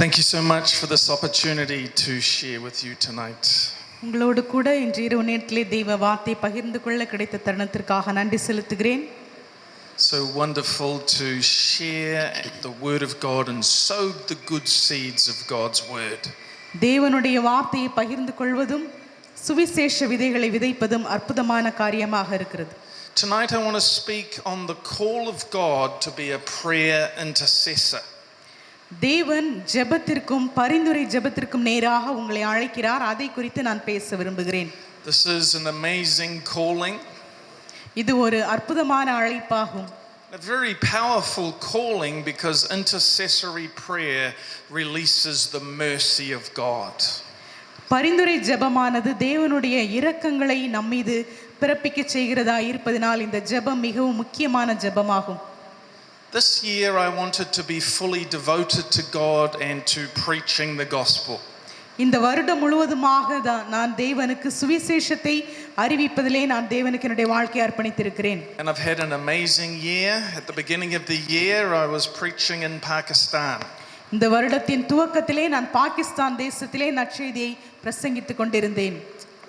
Thank you so much for this opportunity to share with you tonight. உங்களோடு கூட இன்று இரவு நேரத்திலே தெய்வ வார்த்தை பகிர்ந்து கொள்ள கிடைத்த தருணத்திற்காக நன்றி செலுத்துகிறேன். So wonderful to share the word of God and sow the good seeds of God's word. தேவனுடைய வார்த்தையை பகிர்ந்து கொள்வதும் சுவிசேஷ விதைகளை விதைப்பதும் அற்புதமான காரியமாக இருக்கிறது. Tonight I want to speak on the call of God to be a prayer intercessor. தேவன் ஜெபத்திற்கும் பரிந்துரை ஜெபத்திற்கும் நேராக உங்களை அழைக்கிறார். அதை குறித்து நான் பேச விரும்புகிறேன். This is an amazing calling. இது ஒரு அற்புதமான அழைப்பாகும். A very powerful calling because intercessory prayer releases the mercy of God. பரிந்துரை ஜெபமானது தேவனுடைய இரக்கங்களை நம்மீது பிறப்பிக்க செய்கிறதா இருப்பதனால் இந்த ஜெபம் மிகவும் முக்கியமான ஜெபமாகும். This year I wanted to be fully devoted to God and to preaching the gospel. இந்த வருடம் முழுவதுமாக நான் தேவனுக்கு சுவிசேஷத்தை அறிவிப்பதிலே நான் தேவனுக்கு என்னுடைய வாழ்க்கையை அர்ப்பணித்திருக்கிறேன். And I've had an amazing year. At the beginning of the year I was preaching in Pakistan. இந்த வருடத்தின் துவக்கத்திலே நான் பாகிஸ்தான் தேசத்திலே நற்செய்தியை பிரசங்கித்துக் கொண்டிருந்தேன்.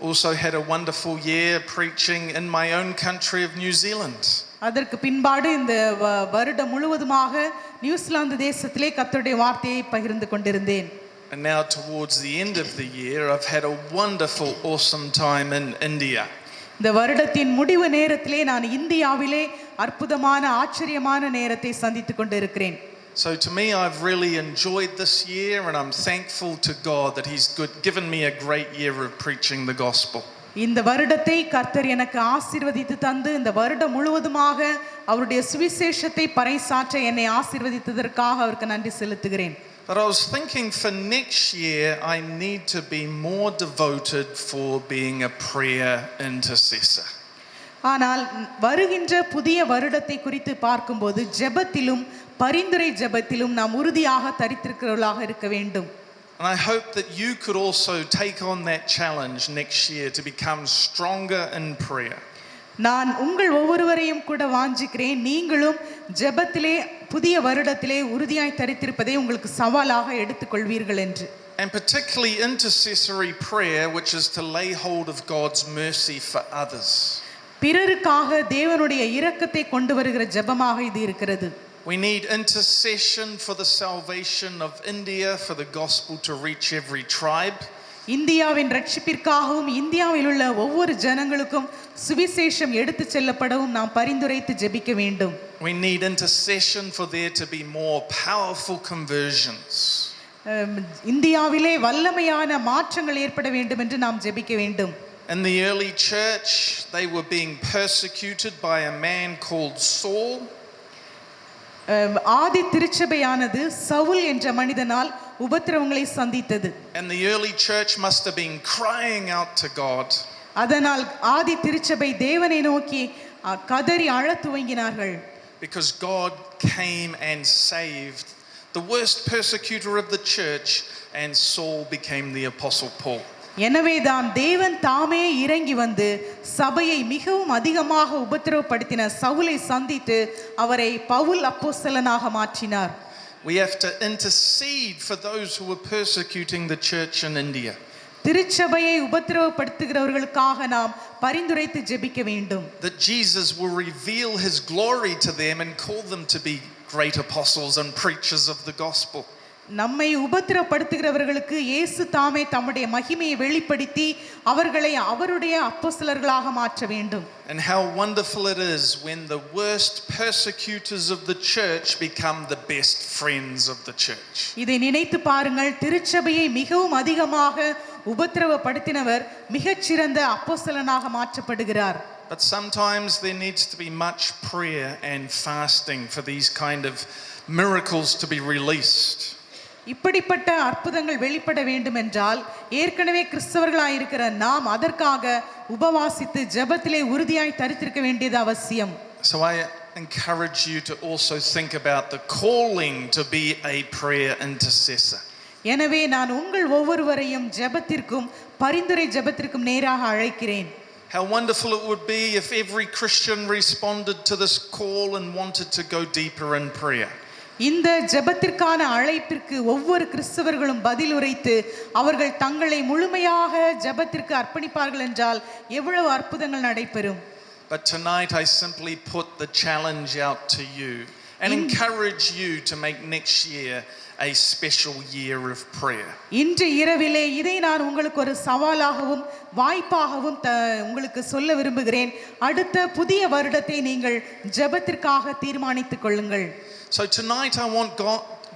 Also had a wonderful year preaching in my own country of New Zealand. அதற்கு பின்பாடு இந்த வருடம் முழுவதுமாக நியூசிலாந்து தேசத்திலே கர்த்தருடைய வார்த்தையை பகிர்ந்து கொண்டிருந்தேன். And now towards the end of the year I've had a wonderful awesome time in India. இந்த வருடத்தின் முடிவு நேரத்திலே நான் இந்தியாவிலே அற்புதமான ஆச்சரியமான நேரத்தை சந்தித்துக் கொண்டிருக்கிறேன். So to me I've really enjoyed this year and I'm thankful to God that he's given me a great year of preaching the gospel. இந்த வருடத்தை கர்த்தர் எனக்கு ஆசீர்வதித்து தந்து இந்த வருடம் முழுவதுமாக அவருடைய சுவிசேஷத்தை பறைசாற்ற என்னை ஆசீர்வதித்ததற்காக அவருக்கு நன்றி செலுத்துகிறேன். But I was thinking for next year I need to be more devoted for being a prayer intercessor. ஆனால் வருகின்ற புதிய வருடத்தை குறித்து பார்க்கும்போது ஜெபத்திலும் பரிந்துரை ஜெபத்திலும் நாம் உறுதியாக தரித்திருக்கிறவர்களாக இருக்க வேண்டும். And I hope that you could also take on that challenge next year to become stronger in prayer. நான் உங்கள் ஒவ்வொருவரையும் கூட வாஞ்சிக்கிறேன், நீங்களும் ஜெபத்திலே புதிய வருடத்திலே உறுதியாய் தரித்திருப்பதை உங்களுக்கு சவாலாக எடுத்துக்கொள்வீர்கள் என்று. And particularly intercessory prayer, which is to lay hold of God's mercy for others. பிறருக்காக தேவனுடைய இரக்கத்தை கொண்டு வருகிற ஜெபமாக இது இருக்கிறது. We need intercession for the salvation of India, for the gospel to reach every tribe. இந்தியாவின் ரட்சிப்பிற்காகவும் இந்தியாவில் உள்ள ஒவ்வொரு ஜனங்களுக்கும் சுவிசேஷம் எடுத்து செல்லப்படவும் நாம் பரிந்துரைத்து ஜெபிக்க வேண்டும். We need intercession for there to be more powerful conversions. இந்தியாவிலே வல்லமையான மாற்றங்கள் ஏற்பட வேண்டும் என்று நாம் ஜெபிக்க வேண்டும். In the early church, they were being persecuted by a man called Saul. ஆதி திருச்சபையானது சவுல் என்ற மனிதனால் உபத்திரவங்களை சந்தித்தது. And the early church must have been crying out to God. அதனால் ஆதி திருச்சபை தேவனை நோக்கி கதறி அழத் துவங்கினார்கள். Because God came and saved the worst persecutor of the church, and Saul became the apostle Paul. எனவே தான் தேவன் தாமே இறங்கி வந்து சபையை மிகவும் அதிகமாக உபத்திரவப்படுத்தின சவுலை சந்தித்து அவரை பவுல் அப்போஸ்தலனாக மாற்றினார். We have to intercede for those who were persecuting the church in India. திருச்சபையை உபத்திரவப்படுத்துகிறவர்களுக்காக நாம் பரிந்துரைத்து ஜெபிக்க வேண்டும். That Jesus will reveal his glory to them and call them to be great apostles and preachers of the gospel. நம்மை உபத்திரப்படுத்துகிறவர்களுக்கு இயேசு தாமே தம்முடைய மகிமையை வெளிப்படுத்தி அவர்களை அவருடைய அப்போஸ்தலர்களாக மாற்ற வேண்டும். And how wonderful it is when the worst persecutors of the church become the best friends of the church. இதை நினைத்து பாருங்கள், திருச்சபையை மிகவும் அதிகமாக உபத்திரவப்படுத்தினவர் மிகச்சிறந்த அப்போஸ்தலனாக மாற்றப்படுகிறார். But sometimes there needs to be much prayer and fasting for these kind of miracles to be released. இப்படிப்பட்ட அற்புதங்கள் வெளிப்பட வேண்டும் என்றால் ஏற்கனவே கிறிஸ்தவர்களாய் இருக்கிற நாம் அதற்காக உபவாசித்து ஜெபத்திலே உறுதியாய் தரித்திருக்க வேண்டியது அவசியம். So I encourage you to also think about the calling to be a prayer intercessor. எனவே நான் உங்கள் ஒவ்வொருவரையும் ஜெபத்திற்கும் பரிந்துரை ஜெபத்திற்கும் நேராக அழைக்கிறேன். How wonderful it would be if every Christian responded to this call and wanted to go deeper in prayer. இந்த ஜெபத்திற்கான அழைப்பிற்கு ஒவ்வொரு கிறிஸ்தவர்களும் பதில் உரைத்து அவர்கள் தங்களை முழுமையாக ஜெபத்திற்கு அர்ப்பணிப்பார்கள் என்றால் எவ்வளவு அற்புதங்கள் நடைபெறும். But tonight I simply put the challenge out to you and encourage you to make next year a special year of prayer. இன்று இரவிலே இதை நான் உங்களுக்கு ஒரு சவாலாகவும் வாய்ப்பாகவும் உங்களுக்கு சொல்ல விரும்புகிறேன். அடுத்த புதிய வருடத்தை நீங்கள் ஜெபத்திற்காக தீர்மானித்துக் கொள்ளுங்கள். So tonight I want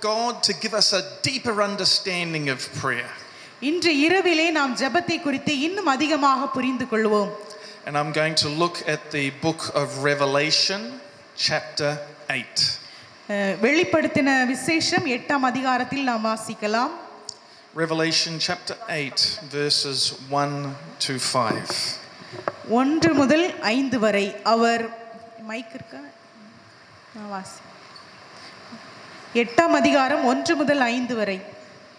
God to give us a deeper understanding of prayer. இன்று இரவிலே நாம் ஜெபத்தை குறித்து இன்னும் அதிகமாக புரிந்து கொள்வோம். And I'm going to look at the book of Revelation chapter 8. வெளிப்படுத்தின விசேஷம் 8ஆம் அதிகாரத்தில் நாம் வாசிக்கலாம். Revelation chapter 8 verses 1 to 5. 1 முதல் 5 வரை. அவர் மைக் இருக்கா? வாசி. 8ஆம் அதிகாரம் 1 முதல் 5 வரை.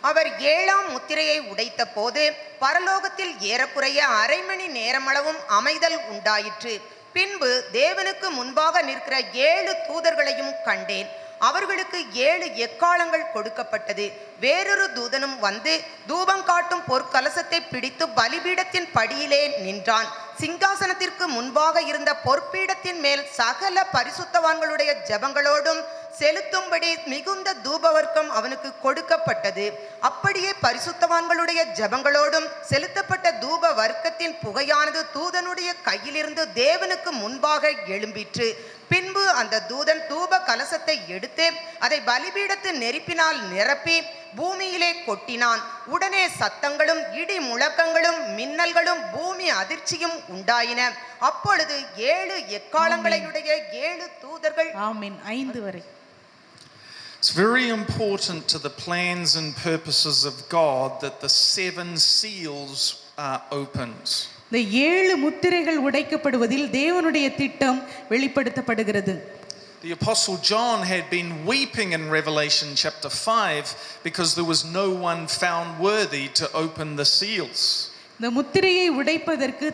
அவர் 7ஆம் முத்திரையை உடைத்த போது பரலோகத்தில் ஏறக்குறைய அரை மணி நேரமளவும் அமைதல் உண்டாயிற்று. பின்பு தேவனுக்கு முன்பாக நிற்கிற 7 தூதர்களையும் கண்டேன். அவர்களுக்கு 7 எக்காளங்கள் கொடுக்கப்பட்டது. வேறொரு தூதனும் வந்து தூபம் காட்டும் பொற்கலசத்தை பிடித்து பலிபீடத்தின் படியிலே நின்றான். சிங்காசனத்திற்கு முன்பாக இருந்த பொற்பீடத்தின் மேல் சகல பரிசுத்தவான்களுடைய ஜெபங்களோடும் செலுத்தும்படி மிகுந்த தூபவர்க்கம் அவனுக்கு கொடுக்கப்பட்டது. அப்படியே பரிசுத்தவான்களுடைய ஜெபங்களோடும் செலுத்தப்பட்ட தூப வர்க்கத்தின் புகையானது தூதனுடைய கையிலிருந்து தேவனுக்கு முன்பாக எழும்பிற்று. பின்பு அந்த தூதன் தூப கலசத்தை எடுத்து அதை பலிபீடத்து நெருப்பினால் நிரப்பி பூமியிலே கொட்டினான். உடனே சத்தங்களும் இடி முழக்கங்களும் மின்னல்களும் பூமி அதிர்ச்சியும் உண்டாயின. அப்பொழுது 7 எக்காளங்களையுடைய 7 தூதர்கள். ஆமென். 5 வரை. It's very important to the plans and purposes of God that the 7 seals are opened. இந்த 7 முத்திரைகள் உடைக்கப்படுவதில் தேவனுடைய திட்டம் வெளிப்படுத்தப்படுகிறது. The Apostle John had been weeping in Revelation chapter 5 because there was no one found worthy to open the seals. இந்த முத்திரையை உடைப்பதற்கு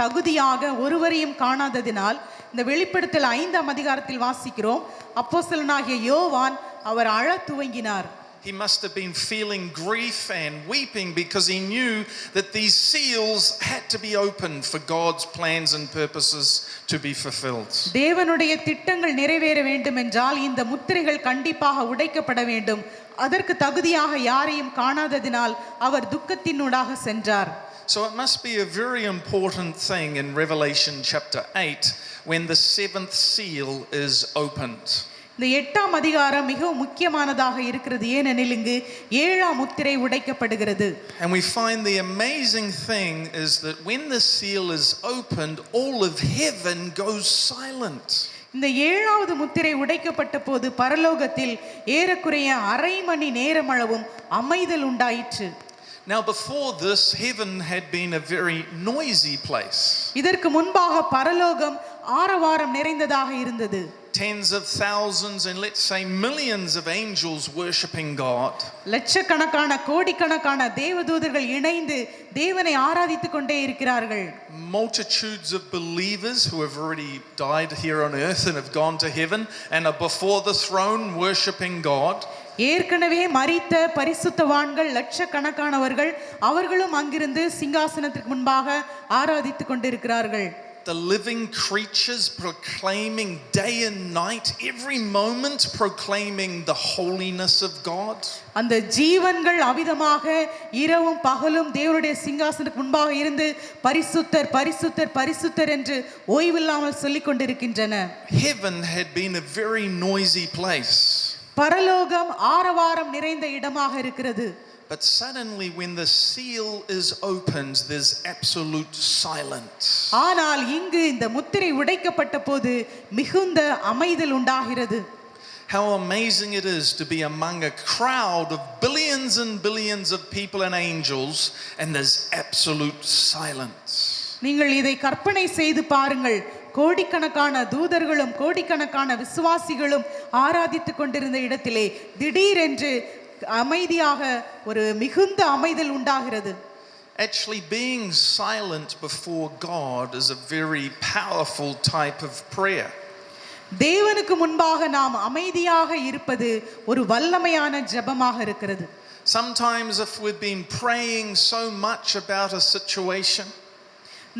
தகுதியாக ஒருவரையும் காணாததினால் இந்த வெளிப்படுத்தல் 5ஆம் அதிகாரத்தில் வாசிக்கிறோம். அப்போஸ்தலனாகிய யோவான் அவர் அழத் துவங்கினார். He must have been feeling grief and weeping because he knew that these seals had to be opened for God's plans and purposes to be fulfilled. தேவனுடைய திட்டங்கள் நிறைவேற வேண்டும் என்றால் இந்த முத்திரைகள் கண்டிப்பாக உடைக்கப்பட வேண்டும். அதற்கு தகுதியாக யாரையும் காணாததினால் அவர் துக்கத்தினூடாக சென்றார். So it must be a very important thing in Revelation chapter 8 when the 7th seal is opened. இந்த 8ஆம் அதிகாரம் மிகவும் முக்கியமானதாக இருக்கிறது. ஏனெனில் இங்கு 7ஆம் முத்திரை உடைக்கப்படுகிறது. And we find the amazing thing is that when the seal is opened, all of heaven goes silent. இந்த 7வது முத்திரை உடைக்கப்பட்ட போது பரலோகத்தில் ஏறக்குறைய அரை மணி நேரமளவும் அமைதல் உண்டாயிற்று. Now before this, heaven had been a very noisy place. இதற்கு முன்பாக பரலோகம் ஆரவாரம் நிறைந்ததாக இருந்தது. Tens of thousands and let's say millions of angels worshiping God. லட்சக்கணக்கான கோடிக்கணக்கான தேவதூதர்கள் இணைந்து தேவனை ஆராதித்துக் கொண்டே இருக்கிறார்கள். Multitudes of believers who have already died here on earth and have gone to heaven and are before the throne worshiping God. ஏற்கனவே மரித்த பரிசுத்தவான்கள் லட்சக்கணக்கானவர்கள் அவர்களும் அங்கிருந்து சிங்காசனத்திற்கு முன்பாக ஆராதித்துக் கொண்டிருக்கிறார்கள். The living creatures proclaiming day and night, every moment proclaiming the holiness of God. அந்த ஜீவன்கள் அவிதமாக இரவும் பகலும் தேவனுடைய சிங்காசனத்துக்கு முன்பாக இருந்து பரிசுத்தர் பரிசுத்தர் பரிசுத்தர் என்று ஓய்வில்லாமல் சொல்லிக் கொண்டிருக்கின்றன. Heaven had been a very noisy place. பரலோகம் ஆரவாரம் நிறைந்த இடமாக இருக்கிறது. But suddenly when the seal is opened, there's absolute silence. ஆனால் இங்கு இந்த முத்திரை உடைக்கப்பட்ட போது மிகுந்த அமைதல் உண்டாகிறது. How amazing it is to be among a crowd of billions and billions of people and angels and there's absolute silence. நீங்கள் இதை கற்பனை செய்து பாருங்கள். கோடிக்கணக்கான தூதர்களும் கோடிக்கணக்கான விசுவாசிகளும் ஆராதித்துக் கொண்டிருந்த இடத்திலே திடீரென்று அமைதியாக ஒரு மிகுந்த அமைதல் உண்டாகிறது. Actually being silent before God is a very powerful type of prayer. தேவனுக்கு முன்பாக நாம் அமைதியாக இருப்பது ஒரு வல்லமையான ஜெபமாக இருக்கிறது. Sometimes if we've been praying so much about a situation,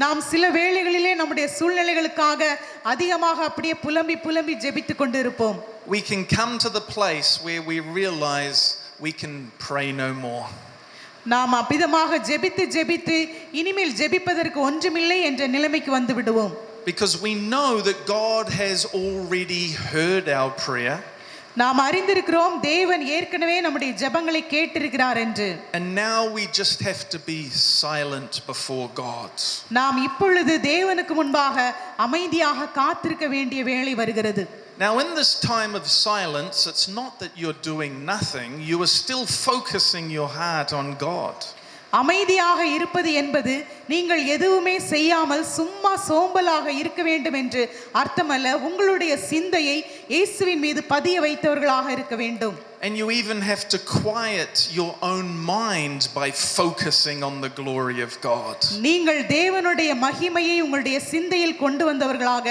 நாம் சில வேளைகளிலே நம்முடைய சூழ்நிலைகளுக்காக அதிகமாக அப்படியே புலம்பி புலம்பி ஜெபித்துக் கொண்டு இருப்போம். we can come to the place where we realize we can pray no more. நாம் அபிதமாக ஜெபித்து ஜெபித்து இனிமேல் ஜெபிப்பதற்கு ஒன்றுமில்லை என்ற நிலைமைக்கு வந்து விடுவோம். Because we know that God has already heard our prayer. நாம் அறிந்திருக்கிறோம் தேவன் ஏற்கனவே நம்முடைய ஜெபங்களை கேட்டிருக்கிறார் என்று. And now we just have to be silent before God. நாம் இப்பொழுது தேவனுக்கு முன்பாக அமைதியாக காத்திருக்க வேண்டிய வேளை வருகிறது. Now in this time of silence, it's not that you're doing nothing, you are still focusing your heart on God. அமைதியாக இருப்பது என்பது நீங்கள் எதுவுமே செய்யாமல் சும்மா சோம்பலாக இருக்க வேண்டும் என்று அர்த்தமல்ல. உங்களுடைய சிந்தையை இயேசுவின் மீது பதிய வைத்தவர்களாக இருக்க வேண்டும். And you even have to quiet your own mind by focusing on the glory of God. நீங்கள் தேவனுடைய மகிமையை உங்களுடைய சிந்தையில் கொண்டு வந்தவர்களாக,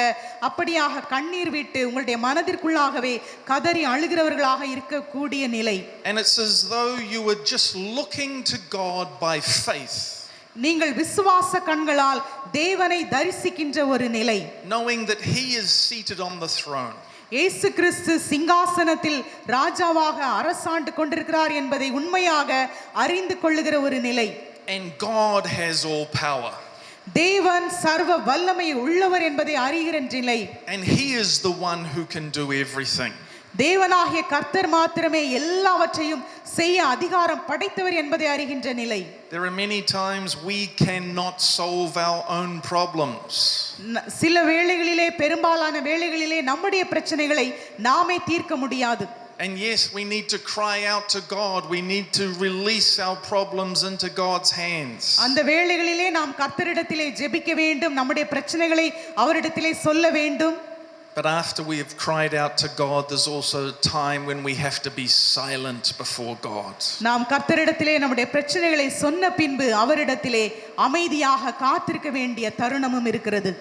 அப்படியாக கண்ணீர் விட்டு உங்களுடைய மனதிற்குள்ளாகவே கதறி அழுகிறவர்களாக இருக்கக்கூடிய நிலை. And it's as though you were just looking to God by faith. நீங்கள் விசுவாச கண்களால் தேவனை தரிசிக்கின்ற ஒரு நிலை. Knowing that He is seated on the throne. இயேசு கிறிஸ்து சிங்காசனத்தில் ராஜாவாக அரசாண்டு கொண்டிருக்கிறார் என்பதை உண்மையாக அறிந்து கொள்ளுகிற ஒரு நிலை. And God has all power. தேவன் சர்வ வல்லமை உள்ளவர் என்பதை அறிகிற நிலை. And He is the one who can do everything. தேவனாகிய கர்த்தர் மாத்திரமே எல்லாவற்றையும் செய்ய அதிகாரம் படைத்தவர் என்பதை அறிகின்ற நிலை. There are many times we cannot solve our own problems. சில வேளைகளிலே, பெரும்பாலான வேளைகளிலே நம்முடைய பிரச்சனைகளை நாமே தீர்க்க முடியாது. And yes, we need to cry out to God. We need to release our problems into God's hands. அந்த வேளைகளிலே நாம் கர்த்தரிடத்திலே ஜெபிக்க வேண்டும், நம்முடைய பிரச்சனைகளை அவரிடத்திலே சொல்ல வேண்டும். But after we have cried out to God, there's also a time when we have to be silent before God. நாம் கர்த்தரிடத்திலே நம்முடைய பிரச்சனைகளை சொன்ன பின்பு அவரிடத்திலே அமைதியாக காத்திருக்க வேண்டிய தருணமும் இருக்கிறது.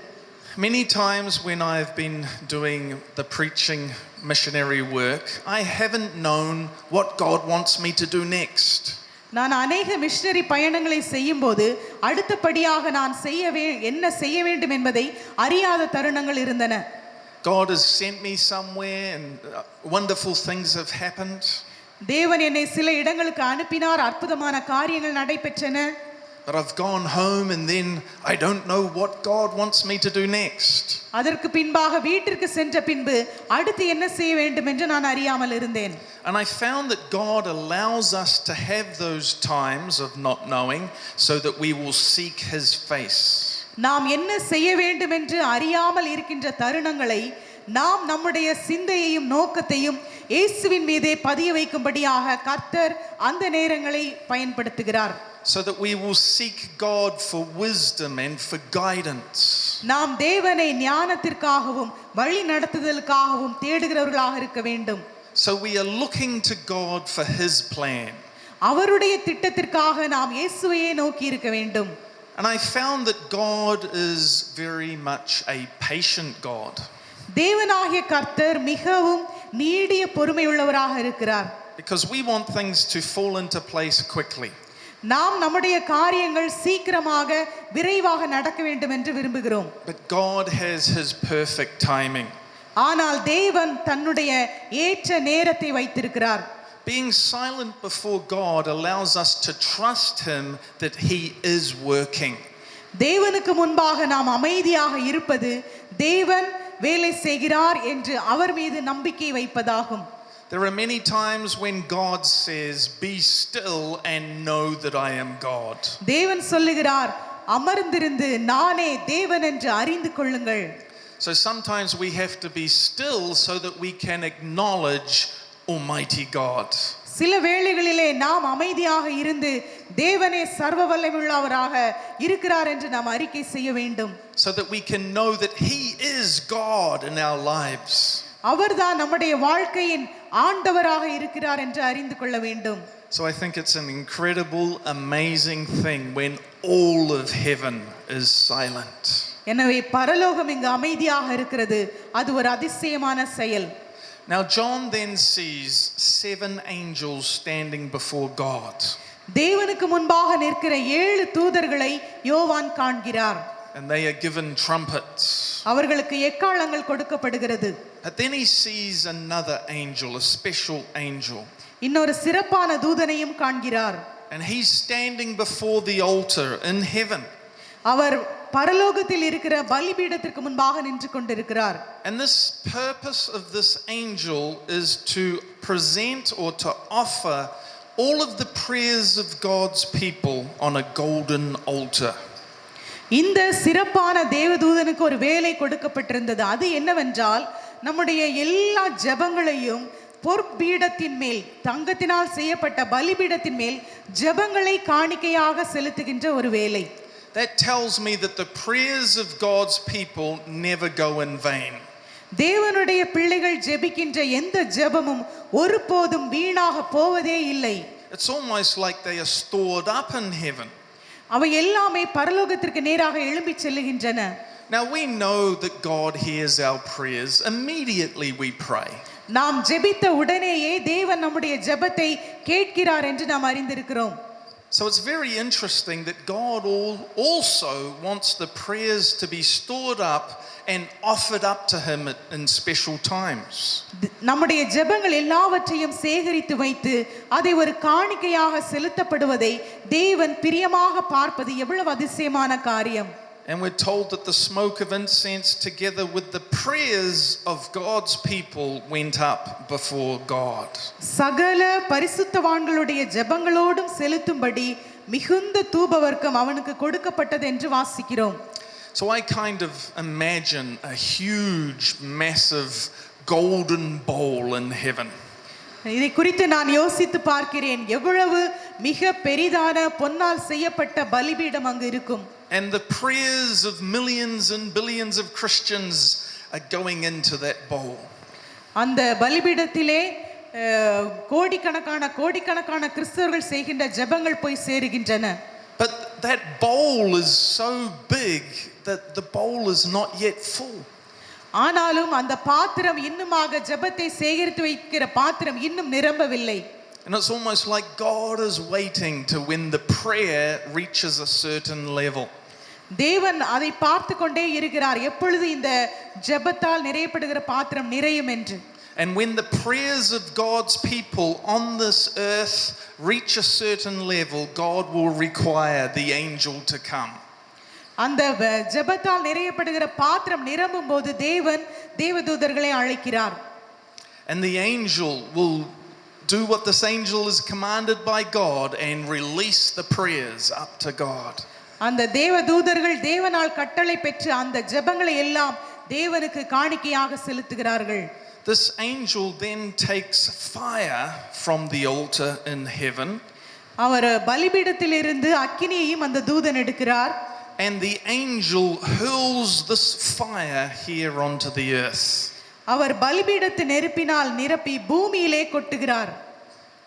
Many times when I've been doing the preaching missionary work, I haven't known what God wants me to do next. நான் அநேக மிஷனரி பயணங்களை செய்யும்போது அடுத்தபடியாக நான் என்ன செய்ய வேண்டும் என்பதை அறியாத தருணங்கள் இருந்தன. God has sent me somewhere and wonderful things have happened. தேவன் என்னை சில இடங்களுக்கு அனுப்பினார், அற்புதமான காரியங்கள் நடைபெற்றன. But I've gone home and then I don't know what God wants me to do next. அதற்கு பின்பாக வீட்டிற்கு சென்ற பின்பு அடுத்து என்ன செய்ய வேண்டும் என்று நான் அறியாமல் இருந்தேன். And I found that God allows us to have those times of not knowing so that we will seek His face. நாம் என்ன செய்ய வேண்டும் என்று அறியாமல் இருக்கின்ற தருணங்களை நாம் நம்முடைய சிந்தையையும் நோக்கத்தையும் இயேசுவின் மீதே பதிய வைக்கும்படியாக கர்த்தர் அந்த நேரங்களை பயன்படுத்துகிறார். So that we will seek God for wisdom and for guidance. நாம் தேவனை ஞானத்திற்காகவும் வழி நடத்துதலுக்காகவும் தேடுகிறவர்களாக இருக்க வேண்டும். So we are looking to God for His plan. அவருடைய திட்டத்திற்காக நாம் இயேசுவையே நோக்கி இருக்க வேண்டும். And I found that God is very much a patient God. தேவனாகிய கர்த்தர் மிகவும் நீடிய பொறுமையுள்ளவராக இருக்கிறார். Because we want things to fall into place quickly. நாம் நம்முடைய காரியங்கள் சீக்கிரமாக விரைவாக நடக்க வேண்டும் என்று விரும்புகிறோம். But God has His perfect timing. ஆனால் தேவன் தன்னுடைய ஏற்ற நேரத்தை வைத்திருக்கிறார். Being silent before God allows us to trust Him that He is working. தேவனுக்கு முன்பாக நாம் அமைதியாக இருப்பது தேவன் வேலை செய்கிறார் என்று அவர் மீது நம்பிக்கை வைப்பதாகும். There are many times when God says, "Be still and know that I am God." தேவன் சொல்லுகிறார், அமர்ந்திருந்து நானே தேவன் என்று அறிந்து கொள்ளுங்கள். So sometimes we have to be still so that we can acknowledge Almighty God. சில வேளைகளிலே நாம் அமைதியாக இருந்து தேவனே சர்வ வல்லமையுள்ளவராக இருக்கிறார் என்று நாம் அறிக்கை செய்ய வேண்டும். So that we can know that He is God in our lives. அவர்தான் நம்முடைய வாழ்க்கையின் ஆண்டவராக இருக்கிறார் என்று அறிந்து கொள்ள வேண்டும். So I think it's an incredible, amazing thing when all of heaven is silent. எனவே பரலோகம் இங்கு அமைதியாக இருக்கிறது. அது ஒரு அதிசயமான செயல். Now John then sees 7 angels standing before God. தேவனுக்கு முன்பாக நிற்கிற 7 தூதர்களை யோவான் காண்கிறார். And they are given trumpets. அவர்களுக்கு எக்காளங்கள் கொடுக்கப்படுகிறது. But then he sees another angel, a special angel. இன்னொரு சிறப்பான தூதனையும் காண்கிறார். And he's standing before the altar in heaven. அவர் பரலோகத்தில் இருக்கிற பலிபீடத்திற்கு முன்பாக நின்று கொண்டிருக்கிறார். And this purpose of this angel is to present or to offer all of the prayers of God's people on a golden altar. இந்த சிறப்பான தேவதூதனுக்கு ஒரு வேலை கொடுக்கப்பட்டிருந்தது. அது என்னவென்றால் நம்முடைய எல்லா ஜெபங்களையும் பொற்பீடத்தின் மேல், தங்கத்தினால் செய்யப்பட்ட பலிபீடத்தின் மேல் ஜெபங்களை காணிக்கையாக செலுத்துகின்ற ஒரு வேலை. That tells me that the prayers of God's people never go in vain. தேவனுடைய பிள்ளைகள் ஜெபிக்கின்ற எந்த ஜெபமும் ஒருபோதும் வீணாக போவதே இல்லை. It's almost like they are stored up in heaven. அவை எல்லாமே பரலோகத்திற்கு நேராக எழும்பி செல்லுகின்றன. Now we know that God hears our prayers immediately we pray. நாம் ஜெபித்த உடனேயே தேவன் நம்முடைய ஜெபத்தை கேட்கிறார் என்று நாம் அறிந்திருக்கிறோம். So it's very interesting that God also wants the prayers to be stored up and offered up to him in special times. நம்முடைய ஜெபங்கள் எல்லாவற்றையும் சேகரித்து வைத்து அதை ஒரு காணிக்கையாக செலுத்தப்படுவதை தேவன் பிரியமாக பார்ப்பது எவ்வளவு அதிசயமான காரியம். And we're told that the smoke of incense together with the prayers of God's people went up before God. சகல பரிசுத்தவான்களுடைய ஜெபங்களோடும் செலுத்தும்படி மிகுந்த தூபவர்க்கம் அவனுக்கு கொடுக்கப்பட்டது என்று வாசிக்கிறோம். So I kind of imagine a huge, massive golden bowl in heaven. இதை குறித்து நான் யோசித்து பார்க்கிறேன். எவ்வளவு மிக பெரிதான பொன்னால் செய்யப்பட்ட பலிபீடம் அங்கு இருக்கும். And the prayers of millions and billions of Christians are going into that bowl. அந்த பலிபீடத்திலே கோடிக்கணக்கான கிறிஸ்தவர்கள் செய்கின்ற ஜெபங்கள் போய் சேருகின்றன. But that bowl is so big that the bowl is not yet full. ஆனாலும் அந்த பாத்திரம் இன்னுமாக ஜெபத்தை சேகரித்து வைக்கிற பாத்திரம் இன்னும் நிரம்பவில்லை. And it's almost like God is waiting to when the prayer reaches a certain level. தேவன் அதை பார்த்து கொண்டே இருக்கிறார், எப்பொழுது இந்த ஜெபத்தால் நிறையப்படுகிற பாத்திரம் நிறையும் என்று. And when the prayers of God's people on this earth reach a certain level, God will require the angel to come. அந்த ஜெபத்தால் நிறையப்படுகிற பாத்திரம் நிரம்பும் போது தேவன் தேவதூதர்களை அழைக்கிறார். And the angel will do what this angel is commanded by God and release the prayers up to God. அந்த தேவதூதர்கள் தேவனால் கட்டளை பெற்று அந்த ஜெபங்களை எல்லாம் தேவனுக்கு காணிக்கையாக செலுத்துகிறார்கள். This angel then takes fire from the altar in heaven. அவர் பலிபீடத்திலிருந்து அக்கினியையும் அந்த தூதன் எடுக்கிறார். And the angel hurls this fire here onto the earth. அவர் பலிபீடத்து நெருப்பினால் நிரப்பி பூமியிலே கொட்டுகிறார்.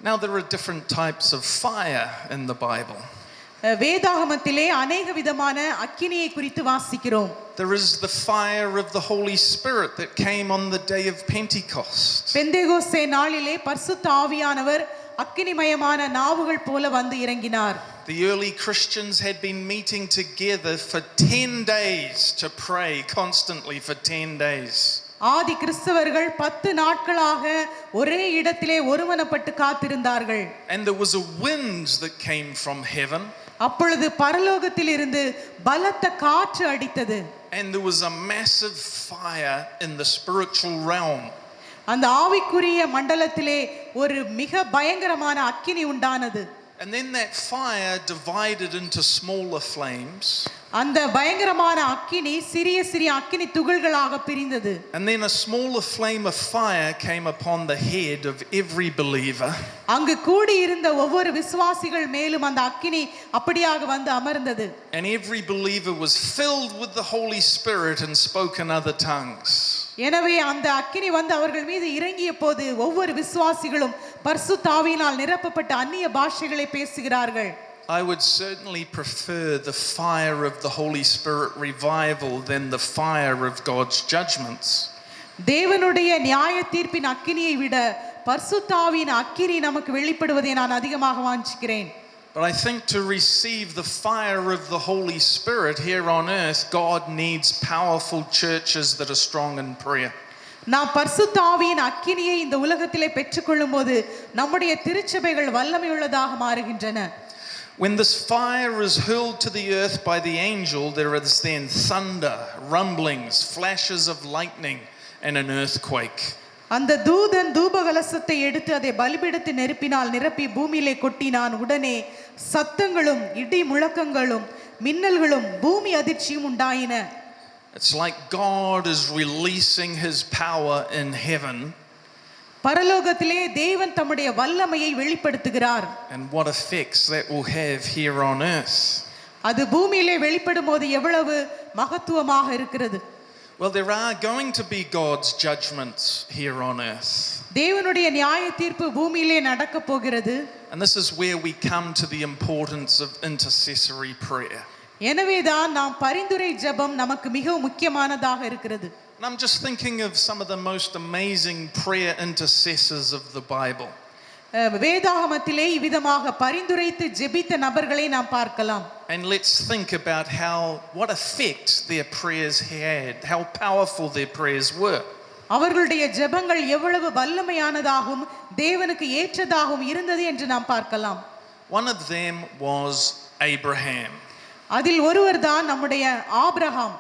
Now there are different types of fire in the Bible. வேதாகமத்திலே अनेक விதமான அக்கினியை குறித்து வாசிக்கிறோம். There is the fire of the Holy Spirit that came on the day of Pentecost. Pentecost நாளிலே பரிசுத்த ஆவியானவர் அக்கினிமயமான நாவுகள் போல வந்து இறங்கினார். The early Christians had been meeting together for 10 days to pray constantly for 10 days. ஆதி கிறிஸ்தவர்கள் 10 நாட்களாக ஒரே இடத்திலே ஒருமனப்பட்டு காத்திருந்தார்கள். And there was a wind that came from heaven. அப்பொழுது பரலோகத்திலிருந்து பலத்த காற்று அடித்தது. And there was a massive fire in the spiritual realm. அந்த ஆவிக்குரிய மண்டலத்திலே ஒரு மிக பயங்கரமான அக்கினி உண்டானது. And then that fire divided into smaller flames. அந்த பயங்கரமான அக்கினி சிறிய சிறிய அக்கினி துகள்களாக பிரிந்தது. And then a smaller flame of fire came upon the head of every believer. அங்கு கூடி இருந்த ஒவ்வொரு விசுவாசிகள் மேலும் அந்த அக்கினி அப்படியாக வந்து அமர்ந்தது. And every believer was filled with the Holy Spirit and spoke in other tongues. எனவே அந்த அக்கினி வந்து அவர்கள் மீது இறங்கிய போது ஒவ்வொரு விசுவாசிகளும் பரிசுத்த ஆவியினால் நிரப்பப்பட்ட அந்நிய பாஷைகளை பேசுகிறார்கள். I would certainly prefer the fire of the Holy Spirit revival than the fire of God's judgments. தேவனுடைய நியாய தீர்ப்பின் அக்கினியை விட பரிசுத்தாவின் அக்கினி நமக்கு வெளிப்படுவதை நான் அதிகமாக வாஞ்சிக்கிறேன். But I think to receive the fire of the Holy Spirit here on earth, God needs powerful churches that are strong in prayer. நாம் பரிசுத்தாவியின் அக்கினியை இந்த உலகத்திலே பெற்றுக்கொள்ளும்போது நம்முடைய திருச்சபைகள் வல்லமையுள்ளதாக மாறுகின்றன. When this fire is hurled to the earth by the angel, there is then thunder, rumblings, flashes of lightning, and an earthquake. அந்த தூதன் தூபகலசத்தை எடுத்து அதை பலிபீடத்தின் நெருப்பினால் நிரப்பி பூமியிலே கொட்டினான். உடனே சத்தங்களும் இடி முழக்கங்களும் மின்னல்களும் பூமி அதிர்ச்சியும் உண்டாயின. It's like God is releasing his power in heaven. பரலோகத்திலே தேவன் தம்முடைய வல்லமையை வெளிப்படுத்துகிறார். And what effects that will have here on earth. அது பூமியிலே வெளிப்படும்போது எவ்வளவு மகத்துவமாக இருக்கிறது. Well, there are going to be God's judgments here on earth. தேவனுடைய நியாய தீர்ப்பு பூமியிலே நடக்க போகிறது. And this is where we come to the importance of intercessory prayer. எனவேதான் நாம் பரிந்துரை ஜெபம் நமக்கு மிகவும் முக்கியமானதாக இருக்கிறது. And I'm just thinking of some of the most amazing prayer intercessors of the Bible. வேதாகமத்திலே இவ்விதமாக பரிந்துரைத்து ஜெபித்த நபர்களை நாம் பார்க்கலாம். And let's think about what effect their prayers had, how powerful their prayers were. அவர்களுடைய ஜெபங்கள் எவ்வளவு வல்லமையானதாகவும் தேவனுக்கு ஏற்றதாகவும் இருந்தது என்று நாம் பார்க்கலாம். One of them was Abraham. அதில் ஒருவர் தான் நம்முடைய Abraham.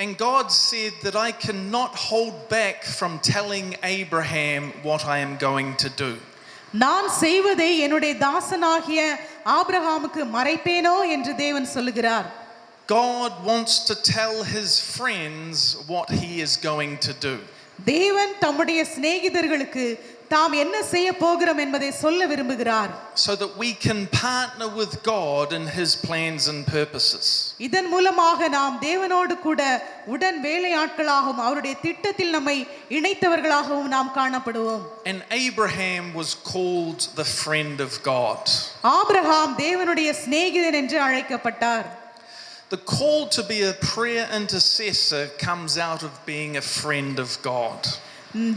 And God said that I cannot hold back from telling Abraham what I am going to do. நான் செய்வதை என்னுடைய தாசனாகிய ஆபிரகாமுக்கு மறைப்பேனோ என்று தேவன் சொல்லுகிறார். God wants to tell his friends what he is going to do. தேவன் தம்முடைய சிநேகிதர்களுக்கு தாம் என்ன செய்ய போகிறோம் என்பதை சொல்ல விரும்புகிறார். So that we can partner with God in his plans and purposes. இதன் மூலமாக நாம் தேவனோடு கூட உடன் வேலையாட்களாகவும் அவருடைய திட்டத்தில் நம்மை இணைத்தவர்களாகவும் நாம் காணப்படுவோம். And Abraham was called the friend of God. Abraham தேவனுடைய சிநேகிதன் என்று அழைக்கப்பட்டார். The call to be a prayer intercessor comes out of being a friend of God.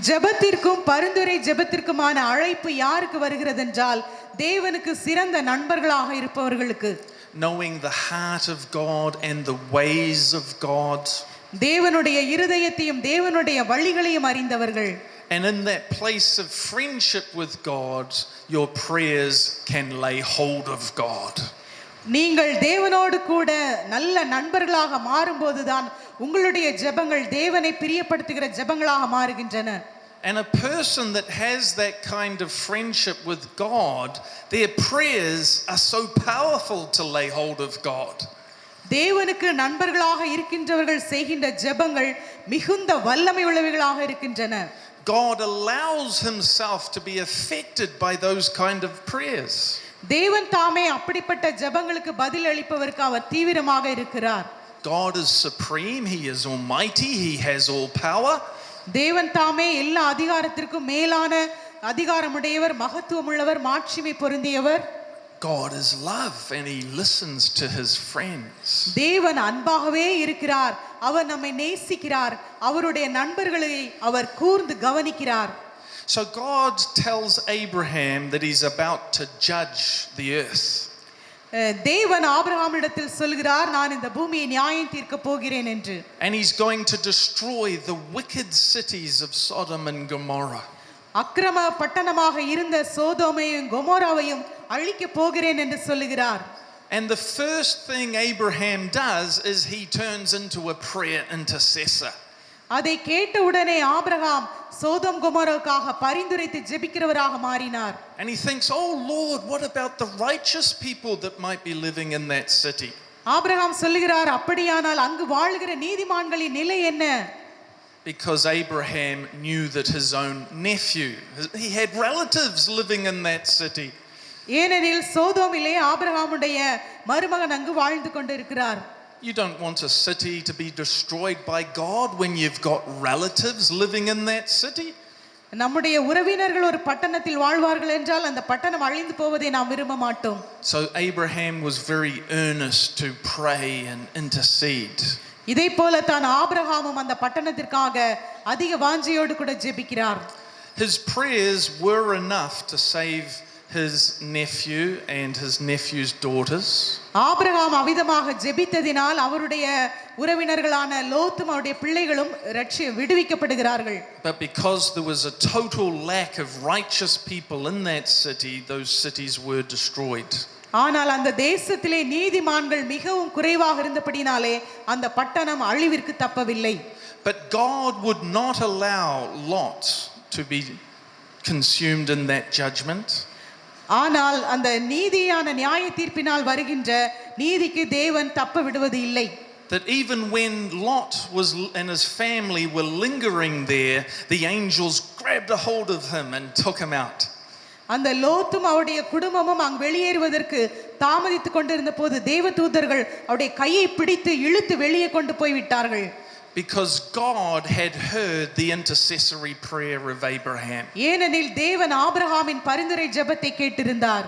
ஜெபத்திற்கும் பரிந்துரை ஜெபத்திற்குமான அழைப்பு யாருக்கு வருகிறது என்றால் தேவனுக்கு சிறந்த நண்பர்களாக இருப்பவர்களுக்கு. Knowing the heart of God and the ways of God. தேவனுடைய இருதயத்தையும் தேவனுடைய வழிகளையும் அறிந்தவர்கள். And in that place of friendship with God, your prayers can lay hold of God. நீங்கள் தேவனோடு கூட நல்ல நண்பர்களாக மாறும்போதுதான் உங்களுடைய ஜெபங்கள் தேவனை பிரியப்படுத்துகிற ஜெபங்களாக மாறுகின்றன. And a person that has that kind of friendship with God, their prayers are so powerful to lay hold of God. தேவனுக்கு நண்பர்களாக இருக்கின்றவர்கள் செய்கின்ற ஜெபங்கள் மிகுந்த வல்லமை உள்ளவைகளாக இருக்கின்றன. God allows himself to be affected by those kind of prayers. தேவன் தாமே அப்படிப்பட்ட ஜெபங்களுக்கு பதில் அளிப்பவருக்கு அவர் தீவிரமாக இருக்கிறார். God is supreme, he is almighty, he has all power. தேவன் தாமே எல்லா அதிகாரத்திற்கும் மேலான அதிகாரமுடையவர், மகத்துவமுள்ளவர், மாட்சிமை பொருந்தியவர். God is love and he listens to his friends. தேவன் அன்பாகவே இருக்கிறார். அவர் நம்மை நேசிக்கிறார். அவருடைய நண்பர்களை அவர் கூர்ந்து கவனிக்கிறார். So God tells Abraham that he's about to judge the earth. தேவன் ஆபிரகாமிடத்தில் சொல்கிறார், நான் இந்த பூமியை நியாயம் தீர்க்க போகிறேன் என்று. And he's going to destroy the wicked cities of Sodom and Gomorrah. அக்கிரம பட்டணமாக இருந்த சோதோமையும் கொமோராவையும் அழிக்க போகிறேன் என்று சொல்லுகிறார். And the first thing Abraham does is he turns into a prayer intercessor. அதை கேட்டவுடனே ஆபிரகாம் சோதோம் கொமோராவுக்காக பரிந்துரைத்து ஜெபிக்கிறவராக மாறினார். And he thinks, "Oh Lord, what about the righteous people that might be living in that city?" Abraham சொல்லுகிறார், அப்படியானால் அங்கு வாழ்கிற நீதிமான்களின் நிலை என்ன? Because Abraham knew that his own nephew, he had relatives living in that city. ஏனெனில் சோதோமிலே ஆபிரகாமுடைய மருமகன் அங்கு வாழ்ந்து கொண்டிருக்கிறார். You don't want a city to be destroyed by God when you've got relatives living in that city. நம்முடைய உறவினர்கள் ஒரு பட்டணத்தில் வாழ்வார்கள் என்றால் அந்த பட்டணம் அழிந்து போவதை நாம் விரும்ப மாட்டோம். So Abraham was very earnest to pray and intercede. இதை போல தான் ஆபிரகாமும் அந்த பட்டணத்திற்காக அதிக வாஞ்சையோடு கூட ஜெபிக்கிறார். His prayers were enough to save his nephew and his nephew's daughters. Abraham அவிதமாக ஜெபித்ததினால் அவருடைய உறவினர்களான லோத்தும் அவருடைய பிள்ளைகளும் விடுவிக்கப்படுகிறார்கள். But because there was a total lack of righteous people in that city, those cities were destroyed. ஆனால் அந்த தேசத்திலே நீதிமான்கள் மிகவும் குறைவாக இருந்தபடினாலே அந்த பட்டணம் அழிவிற்கு தப்பவில்லை. But God would not allow Lot to be consumed in that judgment. ஆனால் அந்த நீதியான நியாய தீர்ப்பினால் வருகின்ற நீதிக்கு தேவன் தப்ப விடுவது இல்லை. That even when Lot was and his family were lingering there, the angels grabbed a hold of him and took him out. அந்த லோத்தும் அவருடைய குடும்பமும் அங்கு வெளியேறுவதற்கு தாமதித்துக் கொண்டிருந்த போது தேவதூதர்கள் அவருடைய கையை பிடித்து இழுத்து வெளியே கொண்டு போய் விட்டார்கள். Because God had heard the intercessory prayer of Abraham. ஏனெனில் தேவன் ஆபிரகாமின் பரிந்துரை ஜெபத்தை கேட்டிருந்தார்.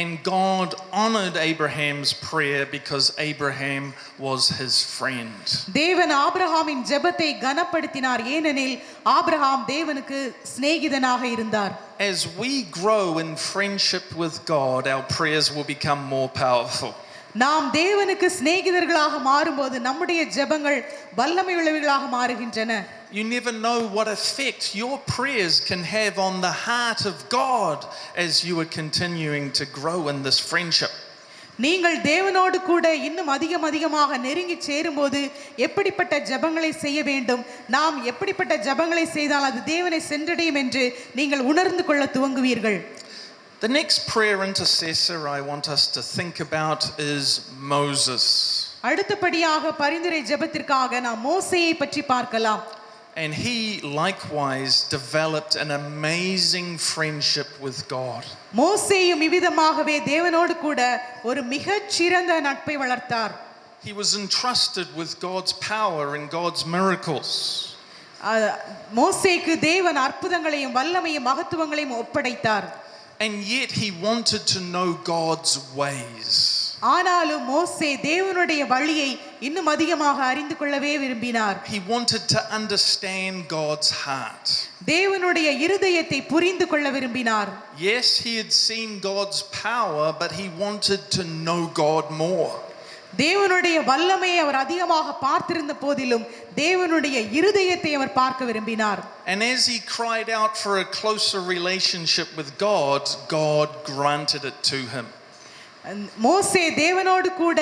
And God honored Abraham's prayer because Abraham was his friend. தேவன் ஆபிரகாமின் ஜெபத்தை கனப்படுத்தினார் ஏனெனில் ஆபிரகாம் தேவனுக்கு சிநேகிதனாக இருந்தார். As we grow in friendship with God, our prayers will become more powerful. நாம் தேவனுக்கு சிநேகிதர்களாக மாறும்போது நம்முடைய ஜெபங்கள் வல்லமை உள்ளவைகளாக மாறுகின்றன. You never know what effect your prayers can have on the heart of God as you are continuing to grow in this friendship. நீங்கள் தேவனோடு கூட இன்னும் அதிகமாக நெருங்கி சேரும்போது எப்படிப்பட்ட ஜெபங்களை செய்ய வேண்டும், நாம் எப்படிப்பட்ட ஜெபங்களை செய்தால் அது தேவனை சென்றடையும் என்று நீங்கள் உணர்ந்து கொள்ள துவங்குவீர்கள். The next prayer intercessor I want us to think about is Moses. அடுத்தபடியாக பரிந்துரை ஜெபத்திற்காக நாம் மோசேயை பற்றி பார்க்கலாம். And he likewise developed an amazing friendship with God. மோசேயும் இவ்விதமாகவே தேவனோடு கூட ஒரு மிகச் சிறந்த நட்பை வளர்த்தார். He was entrusted with God's power and God's miracles. மோசேக்கு தேவன் அற்புதங்களையும் வல்லமையும் மகத்துவங்களையும் ஒப்படைத்தார். And yet he wanted to know God's ways. ஆனாலும் மோசே தேவனுடைய வழியை இன்னும் அதிகமாக அறிந்து கொள்ளவே விரும்பினார். He wanted to understand God's heart. தேவனுடைய இருதயத்தை புரிந்து கொள்ள விரும்பினார். Yes, he had seen God's power, but he wanted to know God more. தேவனுடைய வல்லமையை அவர் அதிகமாக பார்த்திருந்த போதிலும் தேவனுடைய இருதயத்தை அவர் பார்க்க விரும்பினார். And as he cried out for a closer relationship with God, God granted it to him. மோசே தேவனோடு கூட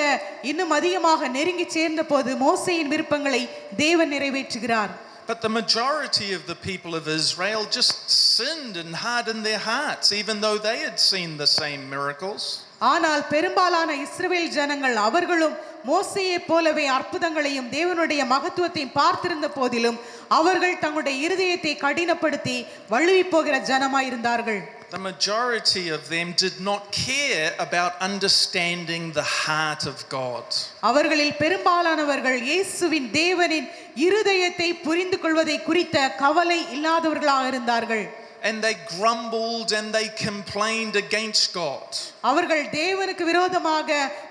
இன்னும் அதிகமாக நெருங்கி சேர்ந்த போது மோசேயின் விருப்பங்களை தேவன் நிறைவேற்றுகிறார். But the majority of the people of Israel just sinned and hardened their hearts, even though they had seen the same miracles. ஆனால் பெரும்பாலான இஸ்ரவேல் ஜனங்கள் அவர்களும் மோசேயை போலவே அற்புதங்களையும் தேவனுடைய மகத்துவத்தையும் பார்த்திருந்த போதிலும் அவர்கள் தங்களுடைய இருதயத்தை கடினப்படுத்தி வழுவி போகிற ஜனமாய் இருந்தார்கள். The majority of them did not care about understanding the heart of God. அவர்களில் பெரும்பாலானவர்கள் இயேசுவின் தேவனின் இருதயத்தை புரிந்து கொள்வதை குறித்த கவலை இல்லாதவர்களாக இருந்தார்கள். And they grumbled and they complained against God. அவர்கள் தேவனுக்கு விரோதமாக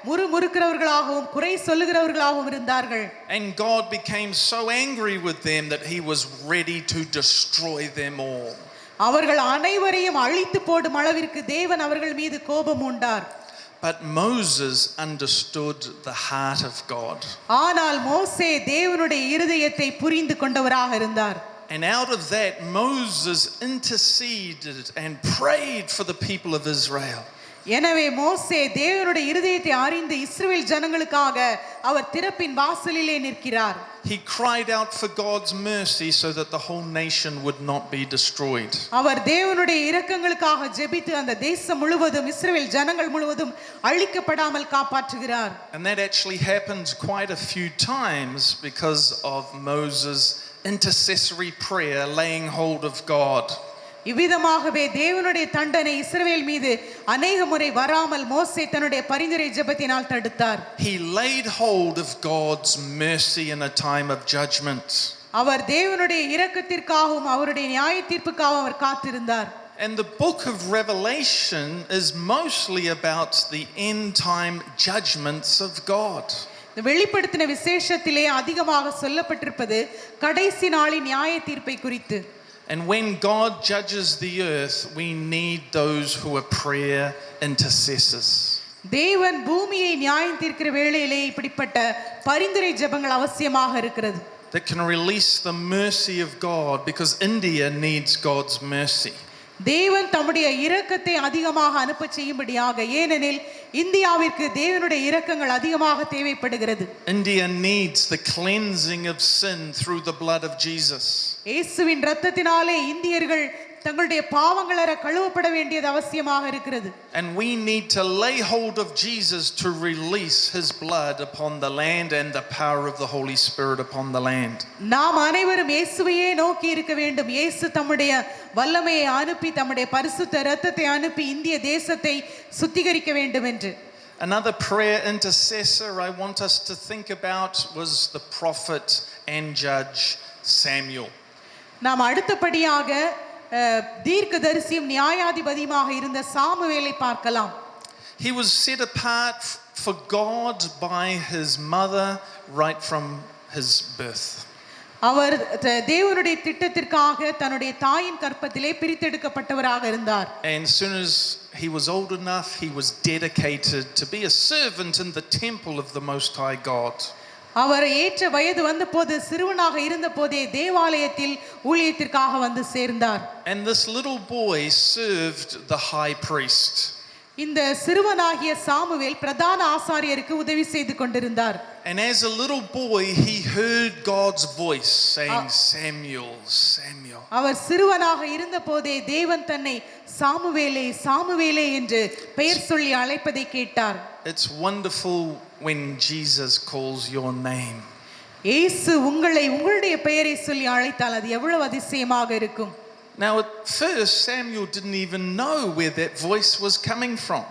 முறுமுறுக்கிறவர்களாகவும் குறை சொல்லுகிறவர்களாகவும் இருந்தார்கள். And God became so angry with them that he was ready to destroy them all. அவர்கள் அனைவரையும் அழித்து போடும் அளவிற்கு தேவன் அவர்கள் மீது கோபம் உண்டார். But Moses understood the heart of God. ஆனால் மோசே தேவனுடைய இருதயத்தை புரிந்து கொண்டவராக இருந்தார். And out of that, Moses interceded and prayed for the people of Israel. எனவே மோசே தேவனுடைய இருதயத்தை அறிந்து இஸ்ரவேல் ஜனங்களுக்காக அவர் திறப்பின் வாசலிலே நிற்கிறார். He cried out for God's mercy so that the whole nation would not be destroyed. அவர் தேவனுடைய இரக்கங்களுக்காக ஜெபித்து அந்த தேசம் முழுவதும் இஸ்ரவேல் ஜனங்கள் முழுவதும் அழிக்கப்படாமல் காப்பாற்றுகிறார். And that actually happened quite a few times because of Moses' intercessory prayer laying hold of God. இவ்விதமாகவே தேவனுடைய தண்டனை இஸ்ரவேல் மீது அநேக முறை வராமல் மோசே தன்னுடைய பரிந்துரை ஜெபத்தினால் தடுத்தார். He laid hold of God's mercy in a time of judgment. அவர் தேவனுடைய இரக்கத்திற்காகவும் அவருடைய நியாய தீர்ப்புக்காகவும் அவர் காத்திருந்தார். And the book of Revelation is mostly about the end time judgments of God. இந்த வெளிப்படுத்தின விசேஷத்திலே அதிகமாக சொல்லப்பட்டிருப்பது கடைசி நாளின் நியாய தீர்ப்பை குறித்து. And when God judges the earth, we need those who are prayer intercessors. தேவன் பூமியை நியாயம் தீர்க்கிற வேளையிலே இப்படிப்பட்ட பரிந்துரை ஜெபங்கள் அவசியமாக இருக்கிறது. That can release the mercy of God, because India needs God's mercy. தேவன் தம்முடைய இரக்கத்தை அதிகமாக அனுப்ப செய்யும்படியாக, ஏனெனில் இந்தியாவிற்கு தேவனுடைய இரக்கங்கள் அதிகமாக தேவைப்படுகிறது. India needs the cleansing of sin through the blood of Jesus. இயேசுவின் இரத்தத்தினாலே இந்தியர்கள் தங்களுடைய பாவங்களற கழுவப்பட வேண்டியது அவசியமாக இருக்கிறது. And we need to lay hold of Jesus to release his blood upon the land and the power of the Holy Spirit upon the land. நாம் அனைவரும் இயேசுவையே நோக்கி இருக்க வேண்டும். இயேசு தம்முடைய வல்லமையை அனுப்பி தம்முடைய பரிசுத்த இரத்தத்தை அனுப்பி இந்திய தேசத்தை சுத்திகரிக்க வேண்டும் என்று. Another prayer intercessor I want us to think about was the prophet and judge Samuel. நாம் அடுத்தபடியாக தீர்க்கதரிசியும் நியாயாதிபதியுமாக இருந்த சாமுவேலை பார்க்கலாம். He was set apart for God by his mother right from his birth. அவர் தேவனுடைய திட்டத்திற்காக தன்னுடைய தாயின் கற்பத்திலே பிரித்தெடுக்கப்பட்டவராக இருந்தார். And as soon as he was old enough, he was dedicated to be a servant in the temple of the Most High God. அவர் ஏற்ற வயது வந்தபோது சிறுவனாக இருந்த போதே தேவாலயத்தில் ஊழியத்திற்காக வந்து சேர்ந்தார். And this little boy served the high priest. இந்த சிறுவனாகிய சாமுவேல் பிரதான ஆசாரியருக்கு உதவி செய்து கொண்டிருந்தார். And as a little boy he heard God's voice saying, Samuel, Samuel. அவர் சிறுவனாக இருந்த போதே தேவன் தன்னை சாமுவேலே சாமுவேலே என்று பெயர் சொல்லி அழைப்பதை கேட்டார். It's wonderful when Jesus calls your name. இயேசு உங்களை உங்களுடைய பெயரை சொல்லி அழைத்தால் அது எவ்வளவு அதிசயமாக இருக்கும். Now at first Samuel didn't even know where that voice was coming from.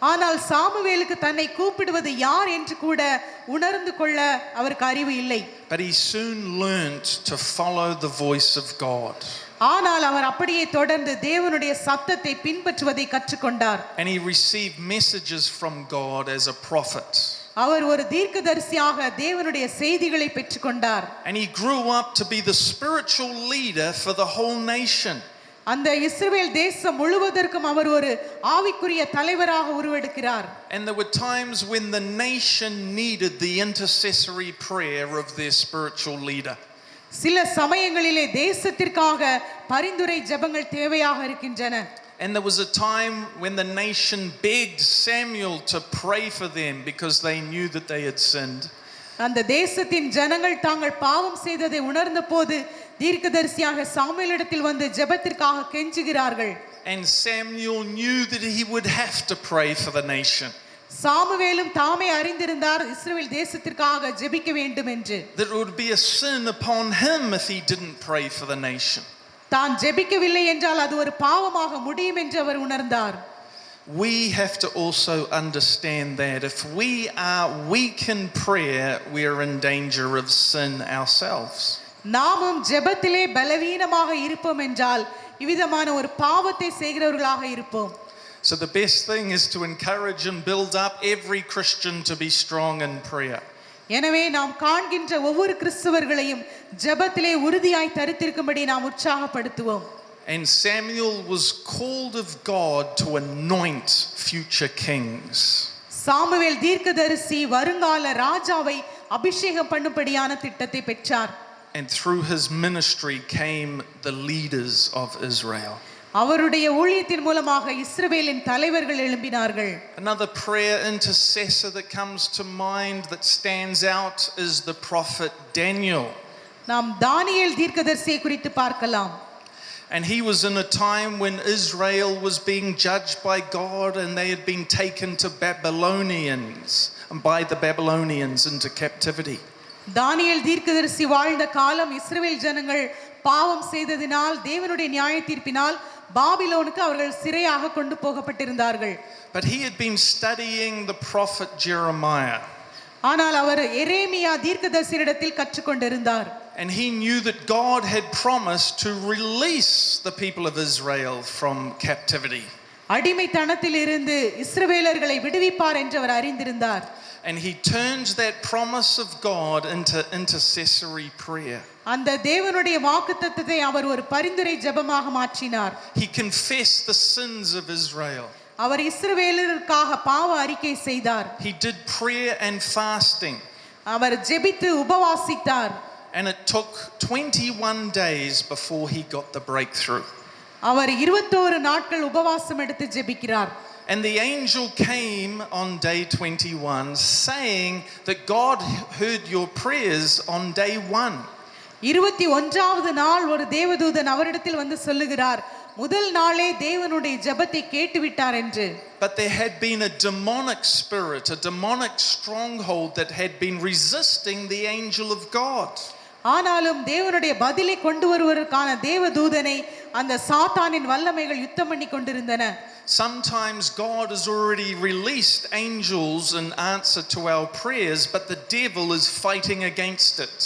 ஆனால் சாமுவேலுக்கு தன்னை கூப்பிடுவது யார் என்று கூட உணர்ந்து கொள்ள அவருக்கு அறிவு இல்லை. But he soon learned to follow the voice of God. ஆனால் அவர் அப்படியே தொடர்ந்து தேவனுடைய சத்தத்தை பின்பற்றுவதை கற்றுக்கொண்டார். And he received messages from God as a prophet. அவர் ஒரு தீர்க்கதரிசியாக தேவனுடைய செய்திகளை பெற்றுக்கொண்டார். And he grew up to be the spiritual leader for the whole nation. அந்த இஸ்ரவேல் தேசம் முழுவதற்கும் அவர் ஒரு ஆவிக்குரிய தலைவராக உருவெடுக்கிறார். And there were times when the nation needed the intercessory prayer of their spiritual leader. சில சமயங்களிலே தேசத்திற்காக பரிந்துரை ஜெபங்கள் தேவையாக இருக்கின்றன. And there was a time when the nation begged Samuel to pray for them because they knew that they had sinned. அந்த தேசத்தின் ஜனங்கள் தாங்கள் பாவம் செய்ததை உணர்ந்த போது தீர்க்கதரிசியாக சாமுவேலிடத்தில் வந்து ஜெபத்திற்காக கெஞ்சுகிறார்கள். And Samuel knew that he would have to pray for the nation. சாமுவேலும் தாமே அறிந்திருந்தார் இஸ்ரவேல் தேசத்திற்காக ஜெபிக்க வேண்டும் என்று. That it would be a sin upon him if he didn't pray for the nation. தான் ஜெபிக்கவில்லை என்றால் அது ஒரு பாவமாக முடியும் என்று அவர் உணர்ந்தார். We have to also understand that if we are weak in prayer, we are in danger of sin ourselves. நாமும் ஜெபத்திலே பலவீனமாக இருப்போம் என்றால் இவ்விதமான ஒரு பாவத்தை செய்கிறவர்களாக இருப்போம். So the best thing is to encourage and build up every Christian to be strong in prayer. எனவே நாம் காண்கின்ற ஒவ்வொரு கிறிஸ்தவர்களையும் ஜெபத்திலே உறுதியாய் தரித்திருக்கும்படி நாம் உற்சாகப்படுத்துவோம். And Samuel was called of God to anoint future kings. Samuel தீர்க்கதரிசி வருங்கால ராஜாவை அபிஷேகம் பண்ணும்படியான திட்டத்தை பெற்றார். And through his ministry came the leaders of Israel. அவருடைய ஊழியத்தின் மூலமாக இஸ்ரவேலின் தலைவர்கள் எழும்பினார்கள். Another prayer intercessor that comes to mind that stands out is the prophet Daniel. நாம் தானியேல் தீர்க்கதரிசியை குறித்து பார்க்கலாம். And he was in a time when Israel was being judged by God and they had been taken to by the Babylonians into captivity. தானியேல் தீர்க்கதரிசி வாழ்ந்த காலம் இஸ்ரவேல் ஜனங்கள் பாவம் செய்ததினால் தேவனுடைய நியாய தீர்ப்பினால் பாபிலோனுக்கு அவர்கள் சிறையாக கொண்டு போகப்பட்டிருந்தார்கள். But he had been studying the prophet Jeremiah. ஆனால் அவர் எரேமியா தீர்க்கதரிசியிடத்தில் கற்றுக்கொண்டிருந்தார். And he knew that God had promised to release the people of Israel from captivity. அடிமைத்தனத்தில் இருந்து இஸ்ரவேலர்களை விடுவிப்பார் என்று அவர் அறிந்திருந்தார். And he turns that promise of God into intercessory prayer. அந்த தேவனுடைய வாக்குத்தத்தத்தை அவர் ஒரு பரிந்துரை ஜெபமாக மாற்றினார். He confessed the sins of Israel. அவர் இஸ்ரவேலருக்காக பாவ அறிக்கை செய்தார். He did prayer and fasting. அவர் ஜெபித்து உபவாசித்தார். And it took 21 days before he got the breakthrough. அவர் 21 நாட்கள் உபவாசம் எடுத்து ஜெபிக்கிறார். And the angel came on day 21 saying that God heard your prayers on day 1. 21வது நாள் ஒரு தேவதூதன் அவரிடத்தில் வந்து சொல்லுகிறார், முதல் நாளே தேவனுடைய ஜெபத்தை கேட்டுவிட்டார் என்று. But there had been a demonic spirit, a demonic stronghold that had been resisting the angel of God. ஆனாலும் தேவனுடைய பதிலை கொண்டு வருவதற்கான தேவதூதனை அந்த சாத்தானின் வல்லமைகள் யுத்தம் பண்ணி கொண்டிருந்தன. Sometimes God has already released angels in answer to our prayers, but the devil is fighting against it.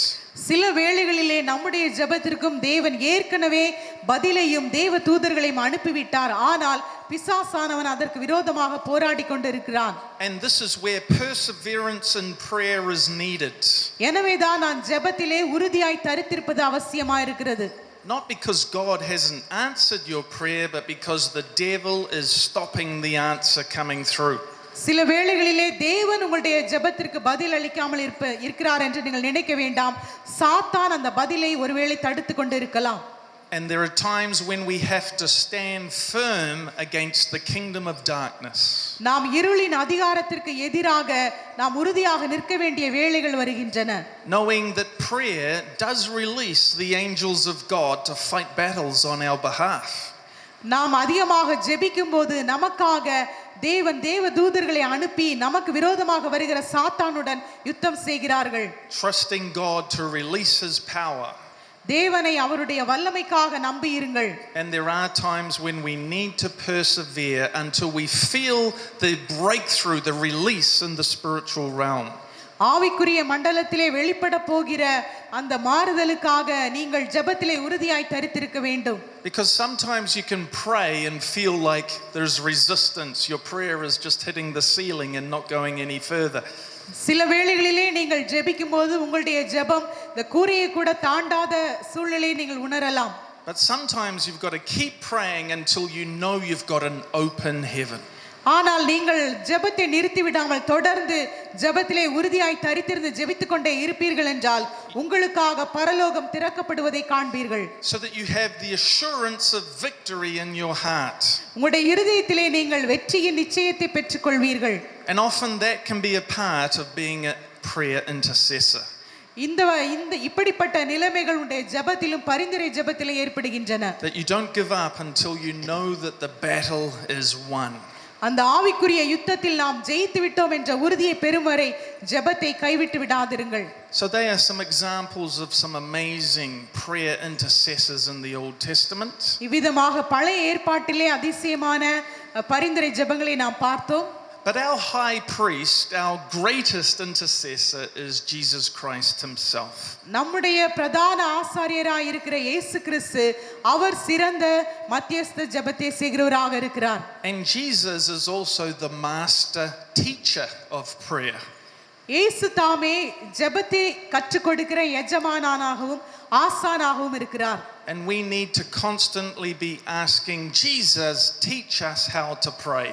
சில வேளைகளிலே நம்முடைய ஜெபத்திற்கும் தேவன் ஏற்கனவே பதிலையும் தேவ தூதர்களையும் அனுப்பிவிட்டார். ஆனால் பிசாசானவன் அதற்கு விரோதமாக போராடி கொண்டிருக்கிறான். And this is where perseverance in prayer is needed. எனவேதான் நான் ஜெபத்திலே உறுதியாய் தரித்திருப்பது அவசியமாயிருக்கிறது. Not because God hasn't answered your prayer, but because the devil is stopping the answer coming through. சில வேளைகளிலே தேவன் உங்களுடைய ஜெபத்திற்கு பதில் அளிக்காமல் இருக்கிறார் என்று நீங்கள் நினைக்க வேண்டாம். சாத்தான் அந்த பதிலை ஒருவேளை தடுத்து கொண்டு இருக்கலாம். And there are times when we have to stand firm against the kingdom of darkness. நாம் இருளின் அதிகாரத்திற்கு எதிராக நாம் உறுதியாக நிற்க வேண்டிய வேளைகள் வருகின்றன. Knowing that prayer does release the angels of God to fight battles on our behalf. நாம் அதிகமாக ஜெபிக்கும் போது நமக்காக தேவன் தேவ தூதர்களை அனுப்பி நமக்கு விரோதமாக வருகிற சாத்தானுடன் யுத்தம் செய்கிறார்கள். Trusting God to release his power. தேவனை அவருடைய வல்லமைக்காக நம்பி இருங்கள். And there are times when we need to persevere until we feel the breakthrough, the release in the spiritual realm. ஆவிக்குரிய மண்டலத்திலே வெளிப்பட போகிற அந்த மாறுதலுக்காக நீங்கள் ஜெபத்திலே உறுதியாய் தரித்திருக்க வேண்டும். Because sometimes you can pray and feel like there's resistance. Your prayer is just hitting the ceiling and not going any further. சில வேளைகளிலே நீங்கள் ஜெபிக்கும் போது உங்களுடைய ஜெபம் இந்த கூரையை கூட தாண்டாத சூழ்நிலையை நீங்கள் உணரலாம். But sometimes you've got to keep praying until you know you've got an open heaven. ஆனால் நீங்கள் ஜெபத்தை நிறுத்தி விடாமல் தொடர்ந்து ஜெபத்திலே உறுதியாய் தரித்திருந்து ஜெபித்துக் கொண்டே இருப்பீர்கள் என்றால் உங்களுக்காக பரலோகம் திறக்கப்படுவதை காண்பீர்கள். So that you have the assurance of victory in your heart. உங்களுடைய இருதயத்திலே நீங்கள் வெற்றியின் நிச்சயத்தை பெற்றுக்கொள்வீர்கள். And often that can be a part of being a prayer intercessor. இந்த இப்படிப்பட்ட நிலைமைகள் உடைய ஜெபத்திலும் பரிந்துரை ஜெபத்திலும் ஏற்படுகின்றன. That you don't give up until you know that the battle is won. அந்த ஆவிக்குரிய யுத்தத்தில் நாம் ஜெயித்து விட்டோம் என்ற உறுதியை பெறும் வரை ஜெபத்தை கைவிட்டு விடாதிருங்கள். So they are some examples of some amazing prayer intercessors in the Old Testament. இவ்விதமாக பழைய ஏற்பாட்டிலே அதிசயமான பரிந்துரை ஜெபங்களை நாம் பார்த்தோம். But our high priest, our greatest intercessor is Jesus Christ himself. நம்முடைய பிரதான ஆசாரியராய் இருக்கிற இயேசு கிறிஸ்து அவர் சிறந்த மத்தியஸ்த ஜெபத்தை செய்கிறவராக இருக்கிறார். And Jesus is also the master teacher of prayer. இயேசு தாமே ஜெபத்தை கற்றுக் கொடுக்கிற எஜமானாகவும் ஆசானாகவும் இருக்கிறார். And we need to constantly be asking Jesus, teach us how to pray.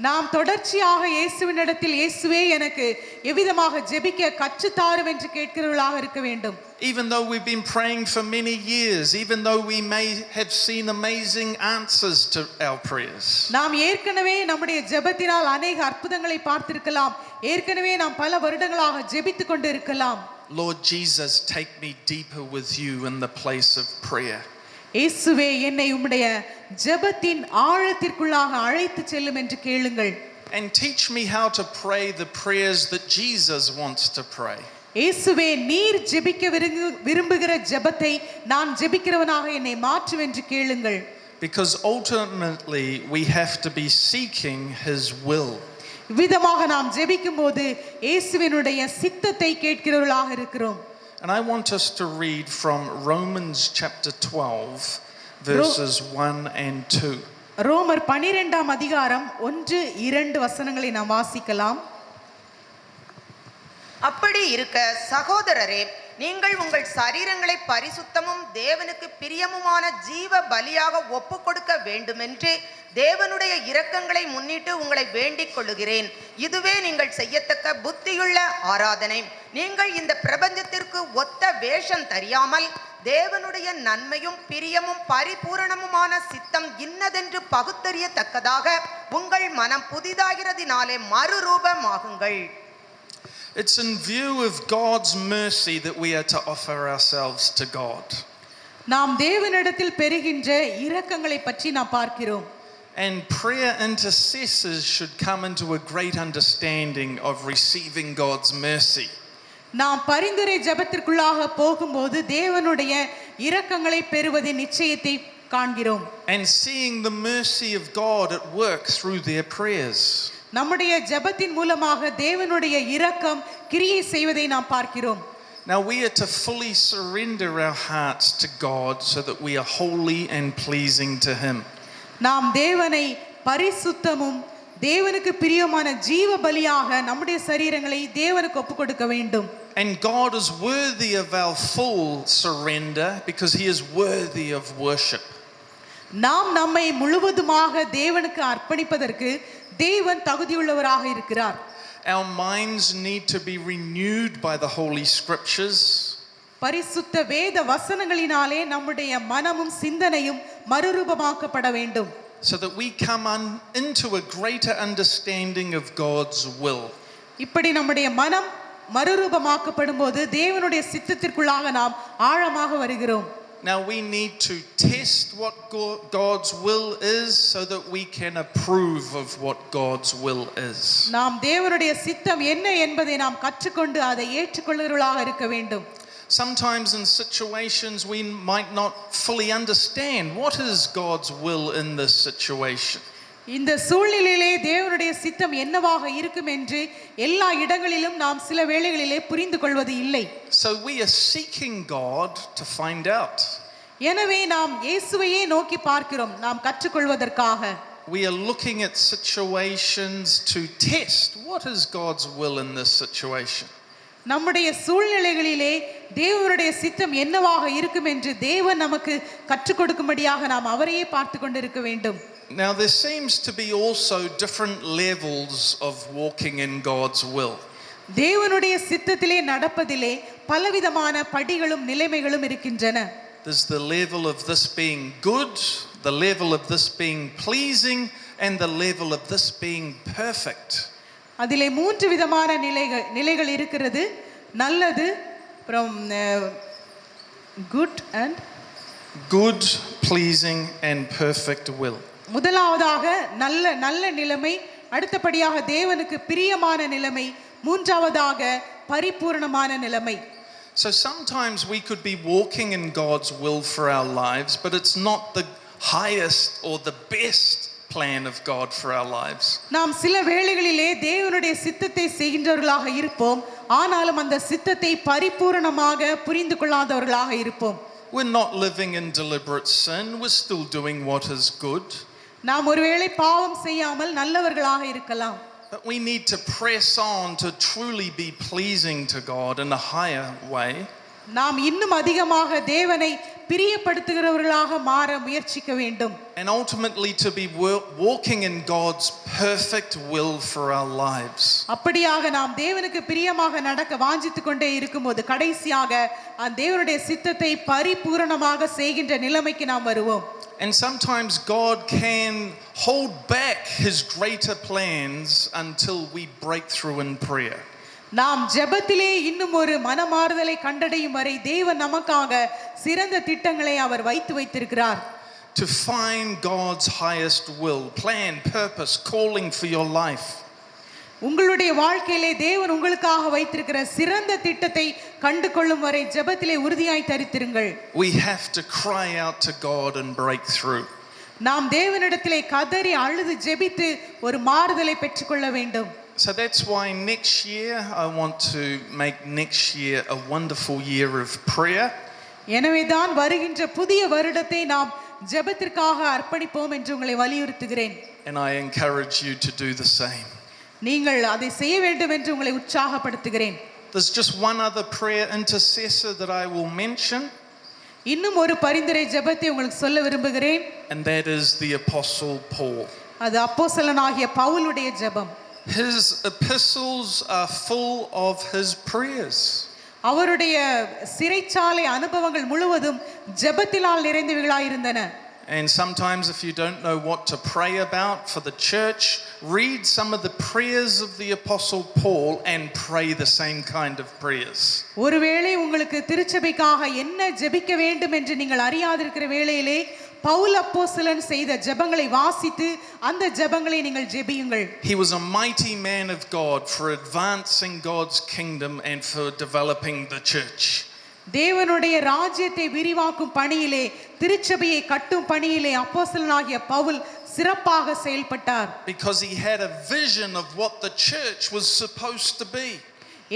நாம் தொடர்ச்சியாக இயேசுவினிடத்தில் இயேசுவே எனக்கு எவ்விதமாக ஜெபிக்க கற்றுத்தாரும் என்று கேட்கிறவர்களாக இருக்க வேண்டும். Even though we've been praying for many years, even though we may have seen amazing answers to our prayers. நாம் ஏற்கனவே நம்முடைய ஜெபத்தினால் अनेक அற்புதங்களை பார்த்திருக்கலாம். ஏற்கனவே நாம் பல வருடங்களாக ஜெபித்துக் கொண்டு இருக்கலாம். Lord Jesus, take me deeper with you in the place of prayer. இயேசுவே என்னை உம்முடைய ஜெபத்தின் ஆழத்திற்குள்ளாக அழைத்து செல்லும் என்று கேளுங்கள். And teach me how to pray the prayers that Jesus wants to pray. இயேசுவே நீர் ஜெபிக்க விரும்புகிற ஜெபத்தை நான் ஜெபிக்கிறவனாக என்னை மாற்று என்று கேளுங்கள். Because ultimately we have to be seeking his will. விதமாக நாம் ஜெபிக்கும் போது இயேசுவினுடைய சித்தத்தை கேட்கிறவர்களாக இருக்கிறோம். And I want us to read from Romans chapter 12 verses 1 and 2. ரோமர் 12ஆம் அதிகாரம் 1-2 வசனங்களை நாம் வாசிக்கலாம். அப்படி இருக்க சகோதரரே, நீங்கள் உங்கள் சரீரங்களை பரிசுத்தமும் தேவனுக்கு பிரியமுமான ஜீவ பலியாக ஒப்பு கொடுக்க வேண்டுமென்று தேவனுடைய இரக்கங்களை முன்னிட்டு உங்களை வேண்டிக் கொள்ளுகிறேன். இதுவே நீங்கள் செய்யத்தக்க புத்தியுள்ள ஆராதனை. நீங்கள் இந்த பிரபஞ்சத்திற்கு ஒத்த வேஷம் தெரியாமல் தேவனுடைய நன்மையும் பிரியமும் பரிபூரணமுமான சித்தம் இன்னதென்று பகுத்தறியத்தக்கதாக உங்கள் மனம் புதிதாகிறதினாலே மறுரூபமாகுங்கள். It's in view of God's mercy that we are to offer ourselves to God. நாம் தேவனிடத்தில் பெறுகின்ற இரக்கங்களை பற்றி நாம் பார்க்கிறோம். And prayer intercessors should come into a great understanding of receiving God's mercy. நாம் பரிந்துரை ஜெபத்திற்குள்ளாக போகும்போது தேவனுடைய இரக்கங்களை பெறுவதின் நிச்சயத்தை காண்கிறோம். And seeing the mercy of God at work through their prayers. நம்முடைய ஜெபத்தின் மூலமாக தேவனுடைய இரக்கம் கிரியை செய்வதை நாம் பார்க்கிறோம். Now we are to fully surrender our hearts to God so that we are holy and pleasing to Him. நாம் தேவனை பரிசுத்தமும் தேவனுக்கு பிரியமான ஜீவ பலியாக நம்முடைய சரீரங்களை தேவனுக்கு ஒப்புக்கொடுக்க வேண்டும். And God is worthy of our full surrender because He is worthy of worship. நாம் நம்மை முழுவதுமாக தேவனுக்கு அர்ப்பணிப்பதற்கு தேவன் தகுதியுள்ளவராக இருக்கிறார். Our minds need to be renewed by the Holy Scriptures. பரிசுத்த வேத வசனங்களினாலே நம்முடைய மனமும் சிந்தனையும் மறுரூபமாக்கப்பட வேண்டும். So that we come into a greater understanding of God's will. இப்படி நம்முடைய மனம் மறுரூபமாக்கப்படும் போது தேவனுடைய சித்தத்திற்குள்ளாக நாம் ஆழமாக வருகிறோம். Now we need to test what God's will is so that we can approve of what God's will is. நாம் தேவனுடைய சித்தம் என்ன என்பதை நாம் கற்றுக்கொண்டு அதை ஏற்றுக்கொள்கிறவர்களாக இருக்க வேண்டும். Sometimes in situations we might not fully understand what is God's will in this situation. இந்த சூழ்நிலையிலே தேவனுடைய சித்தம் என்னவாக இருக்கும் என்று எல்லா இடங்களிலும் நாம் சில வேளைகளிலே புரிந்து கொள்வது இல்லை. So we are seeking God to find out. எனவே நாம் இயேசுவையே நோக்கி பார்க்கிறோம் நாம் கற்றுக்கொள்வதற்காக. We are looking at situations to test what is God's will in this situation. நம்முடைய சூழ்நிலைகளிலே தேவனுடைய சித்தம் என்னவாக இருக்கும் என்று தேவன் நமக்கு கற்றுக் கொடுக்கும்படியாக நாம் அவரையே பார்த்து கொண்டிருக்க வேண்டும். Now there seems to be also different levels of walking in God's will. தேவனுடைய சித்தத்திலே நடப்பதிலே பலவிதமான படிகளும் நிலைமைகளும் இருக்கின்றன. There's the level of this being good, the level of this being pleasing, and the level of this being perfect. அதிலே 3 விதமான நிலைகள் இருக்கிறது. நல்லது, from good and good, pleasing and perfect will. முதலாவதாக நல்ல நிலைமை, அடுத்தபடியாக தேவனுக்கு பிரியமான நிலைமை, மூன்றாவதாக பரிபூரணமான நிலைமை. So sometimes we could be walking in God's will for our lives, but it's not the highest or the best plan of God for our lives. நாம் சில வேளைகளிலே தேவனுடைய சித்தத்தை செய்கின்றவர்களாக இருப்போம், ஆனாலும் அந்த சித்தத்தை பரிபூரணமாக புரிந்து கொள்ளாதவர்களாக இருப்போம். We're not living in deliberate sin, we're still doing what is good. நாம் ஒருவேளை பாவம் செய்யாமல் நல்லவர்களாக இருக்கலாம். But we need to press on to truly be pleasing to God in a higher way. நாம் இன்னும் அதிகமாக தேவனை பிரியப்படுத்துகிறவர்களாக மாற முயற்சிக்க வேண்டும். And ultimately to be walking in God's perfect will for our lives. அப்படியாக நாம் தேவனுக்கு பிரியமாக நடக்க வாஞ்சித்துக் கொண்டே இருக்கும்போது கடைசியாக அந்த தேவனுடைய சித்தத்தை பரிபூரணமாக செய்கின்ற நிலைமைக்கு நாம் வருவோம். And sometimes God can hold back His greater plans until we break through in prayer. நாம் ஜெபத்திலே இன்னும் ஒரு மனமாறுதலை கண்டடையும் வரை தேவன் நமக்காக சிறந்த திட்டங்களை அவர் வைத்திருக்கிறார். To find God's highest will, plan, purpose, calling for your life. உங்களுடைய வாழ்க்கையிலே தேவன் உங்களுக்காக வைத்திருக்கிற சிறந்த திட்டத்தை கண்டு கொள்ளும் வரை ஜெபத்திலே உறுதியாய் தரித்திருங்கள். We have to cry out to God and break through. நாம் தேவனிடத்திலே கதறி அழுது ஜெபித்து ஒரு மாறுதலை பெற்றுக்கொள்ள வேண்டும். So that's why next year I want to make next year a wonderful year of prayer. எனவே தான் வருகின்ற புதிய வருடத்தை நாம் ஜெபத்திற்காக அர்ப்பணிப்போம் என்று உங்களை வலியுறுத்துகிறேன். And I encourage you to do the same. நீங்கள் அதை செய்ய வேண்டும் என்று உங்களை உற்சாகப்படுத்துகிறேன். There's just one other prayer intercessor that I will mention. இன்னும் ஒரு பரிந்துரை ஜெபத்தை உங்களுக்கு சொல்ல விரும்புகிறேன். And that is the Apostle Paul. அது அப்போஸ்தலனாகிய பவுலுடைய ஜெபம். His epistles are full of his prayers. அவருடைய சிறைச்சாலை அனுபவங்கள் முழுவதும் ஜெபத்தினால் நிறைந்தவைகளாய் இருந்தன. And sometimes if you don't know what to pray about for the church, read some of the prayers of the Apostle Paul and pray the same kind of prayers. ஒருவேளை உங்களுக்கு திருச்சபைக்காக என்ன ஜெபிக்க வேண்டும் என்று நீங்கள் அறியாதிருக்கிற வேளையிலே பவுல் அப்போஸ்தலன் செய்த ஜெபங்களை வாசித்து அந்த ஜெபங்களை நீங்கள் ஜெபியுங்கள். He was a mighty man of God for advancing God's kingdom and for developing the church. தேவனுடைய ராஜ்யத்தை விரிவாக்கும் பணியிலே திருச்சபையை கட்டும் பணியிலே அப்போஸ்தலனாகிய பவுல் சிறப்பாக செயல்பட்டார். Because he had a vision of what the church was supposed to be.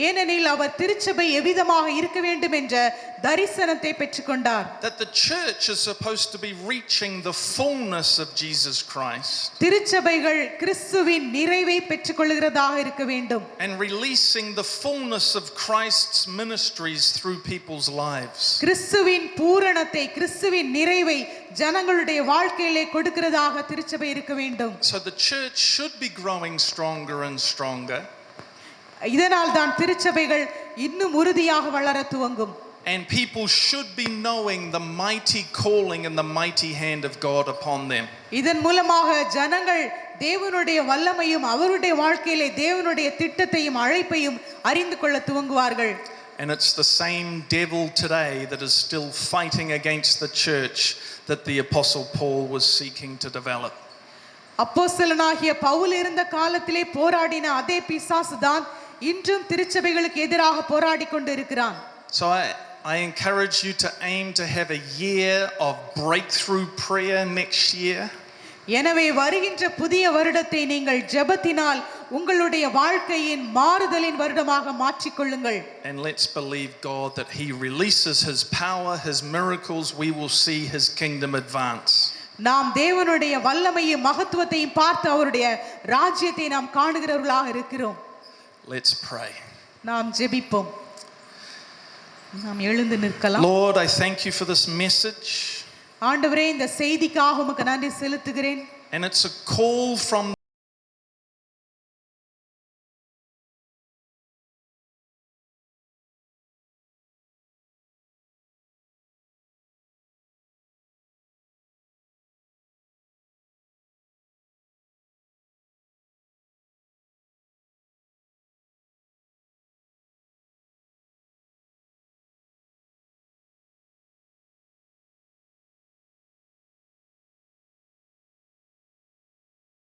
ஏனெனில் அவர் திருச்சபை எவ்விதமாக இருக்க வேண்டும் என்ற தரிசனத்தை பெற்றுக்கொண்டார். That the church is supposed to be reaching the fullness of Jesus Christ. திருச்சபைகள் கிறிஸ்துவின் நிறைவை பெற்றுக்கொள்கிறதாக இருக்க வேண்டும். And releasing the fullness of Christ's ministries through people's lives. கிறிஸ்துவின் பூரணத்தை கிறிஸ்துவின் நிறைவை ஜனங்களுடைய வாழ்க்கையிலே கொடுக்கிறதாக திருச்சபை இருக்க வேண்டும். So the church should be growing stronger and stronger. இதனால் தான் திருச்சபைகள் இன்னும் உறுதியாக வளர துவங்கும். And people should be knowing the mighty calling and the mighty hand of God upon them. இதன் மூலமாக ஜனங்கள் தேவனுடைய வல்லமையும் அவருடைய வாழ்க்கையிலே தேவனுடைய திட்டத்தையும் அழைப்பையும் அறிந்து கொள்ள துவங்குவார்கள். And it's the same devil today that is still fighting against the church that the Apostle Paul was seeking to develop. அப்போஸ்தலனாகிய பவுல் இருந்த காலத்திலே போராடின அதே பிசாசு தான் இன்றும் திருச்சபைகளுக்கு எதிராக போராடி கொண்டு இருக்கிறான். So I encourage you to aim to have a year of breakthrough prayer next year. எனவே வருகின்ற புதிய வருடத்தை நீங்கள் ஜெபத்தினால் உங்களுடைய வாழ்க்கையின் மாறுதலின் வருடமாக மாற்றிக்கொள்ளுங்கள். And let's believe God that he releases his power, his miracles, we will see his kingdom advance. நாம் தேவனுடைய வல்லமையும் மகத்துவத்தையும் பார்த்து அவருடைய ராஜ்யத்தை நாம் காணுகிறவர்களாக இருக்கிறோம். Let's pray. நாம் ஜெபிப்போம். நாம் எழுந்து நிற்கலாம். Lord, I thank you for this message. ஆண்டவரே, இந்த செய்திக்காக உமக்கு நன்றி செலுத்துகிறேன். And it's a call from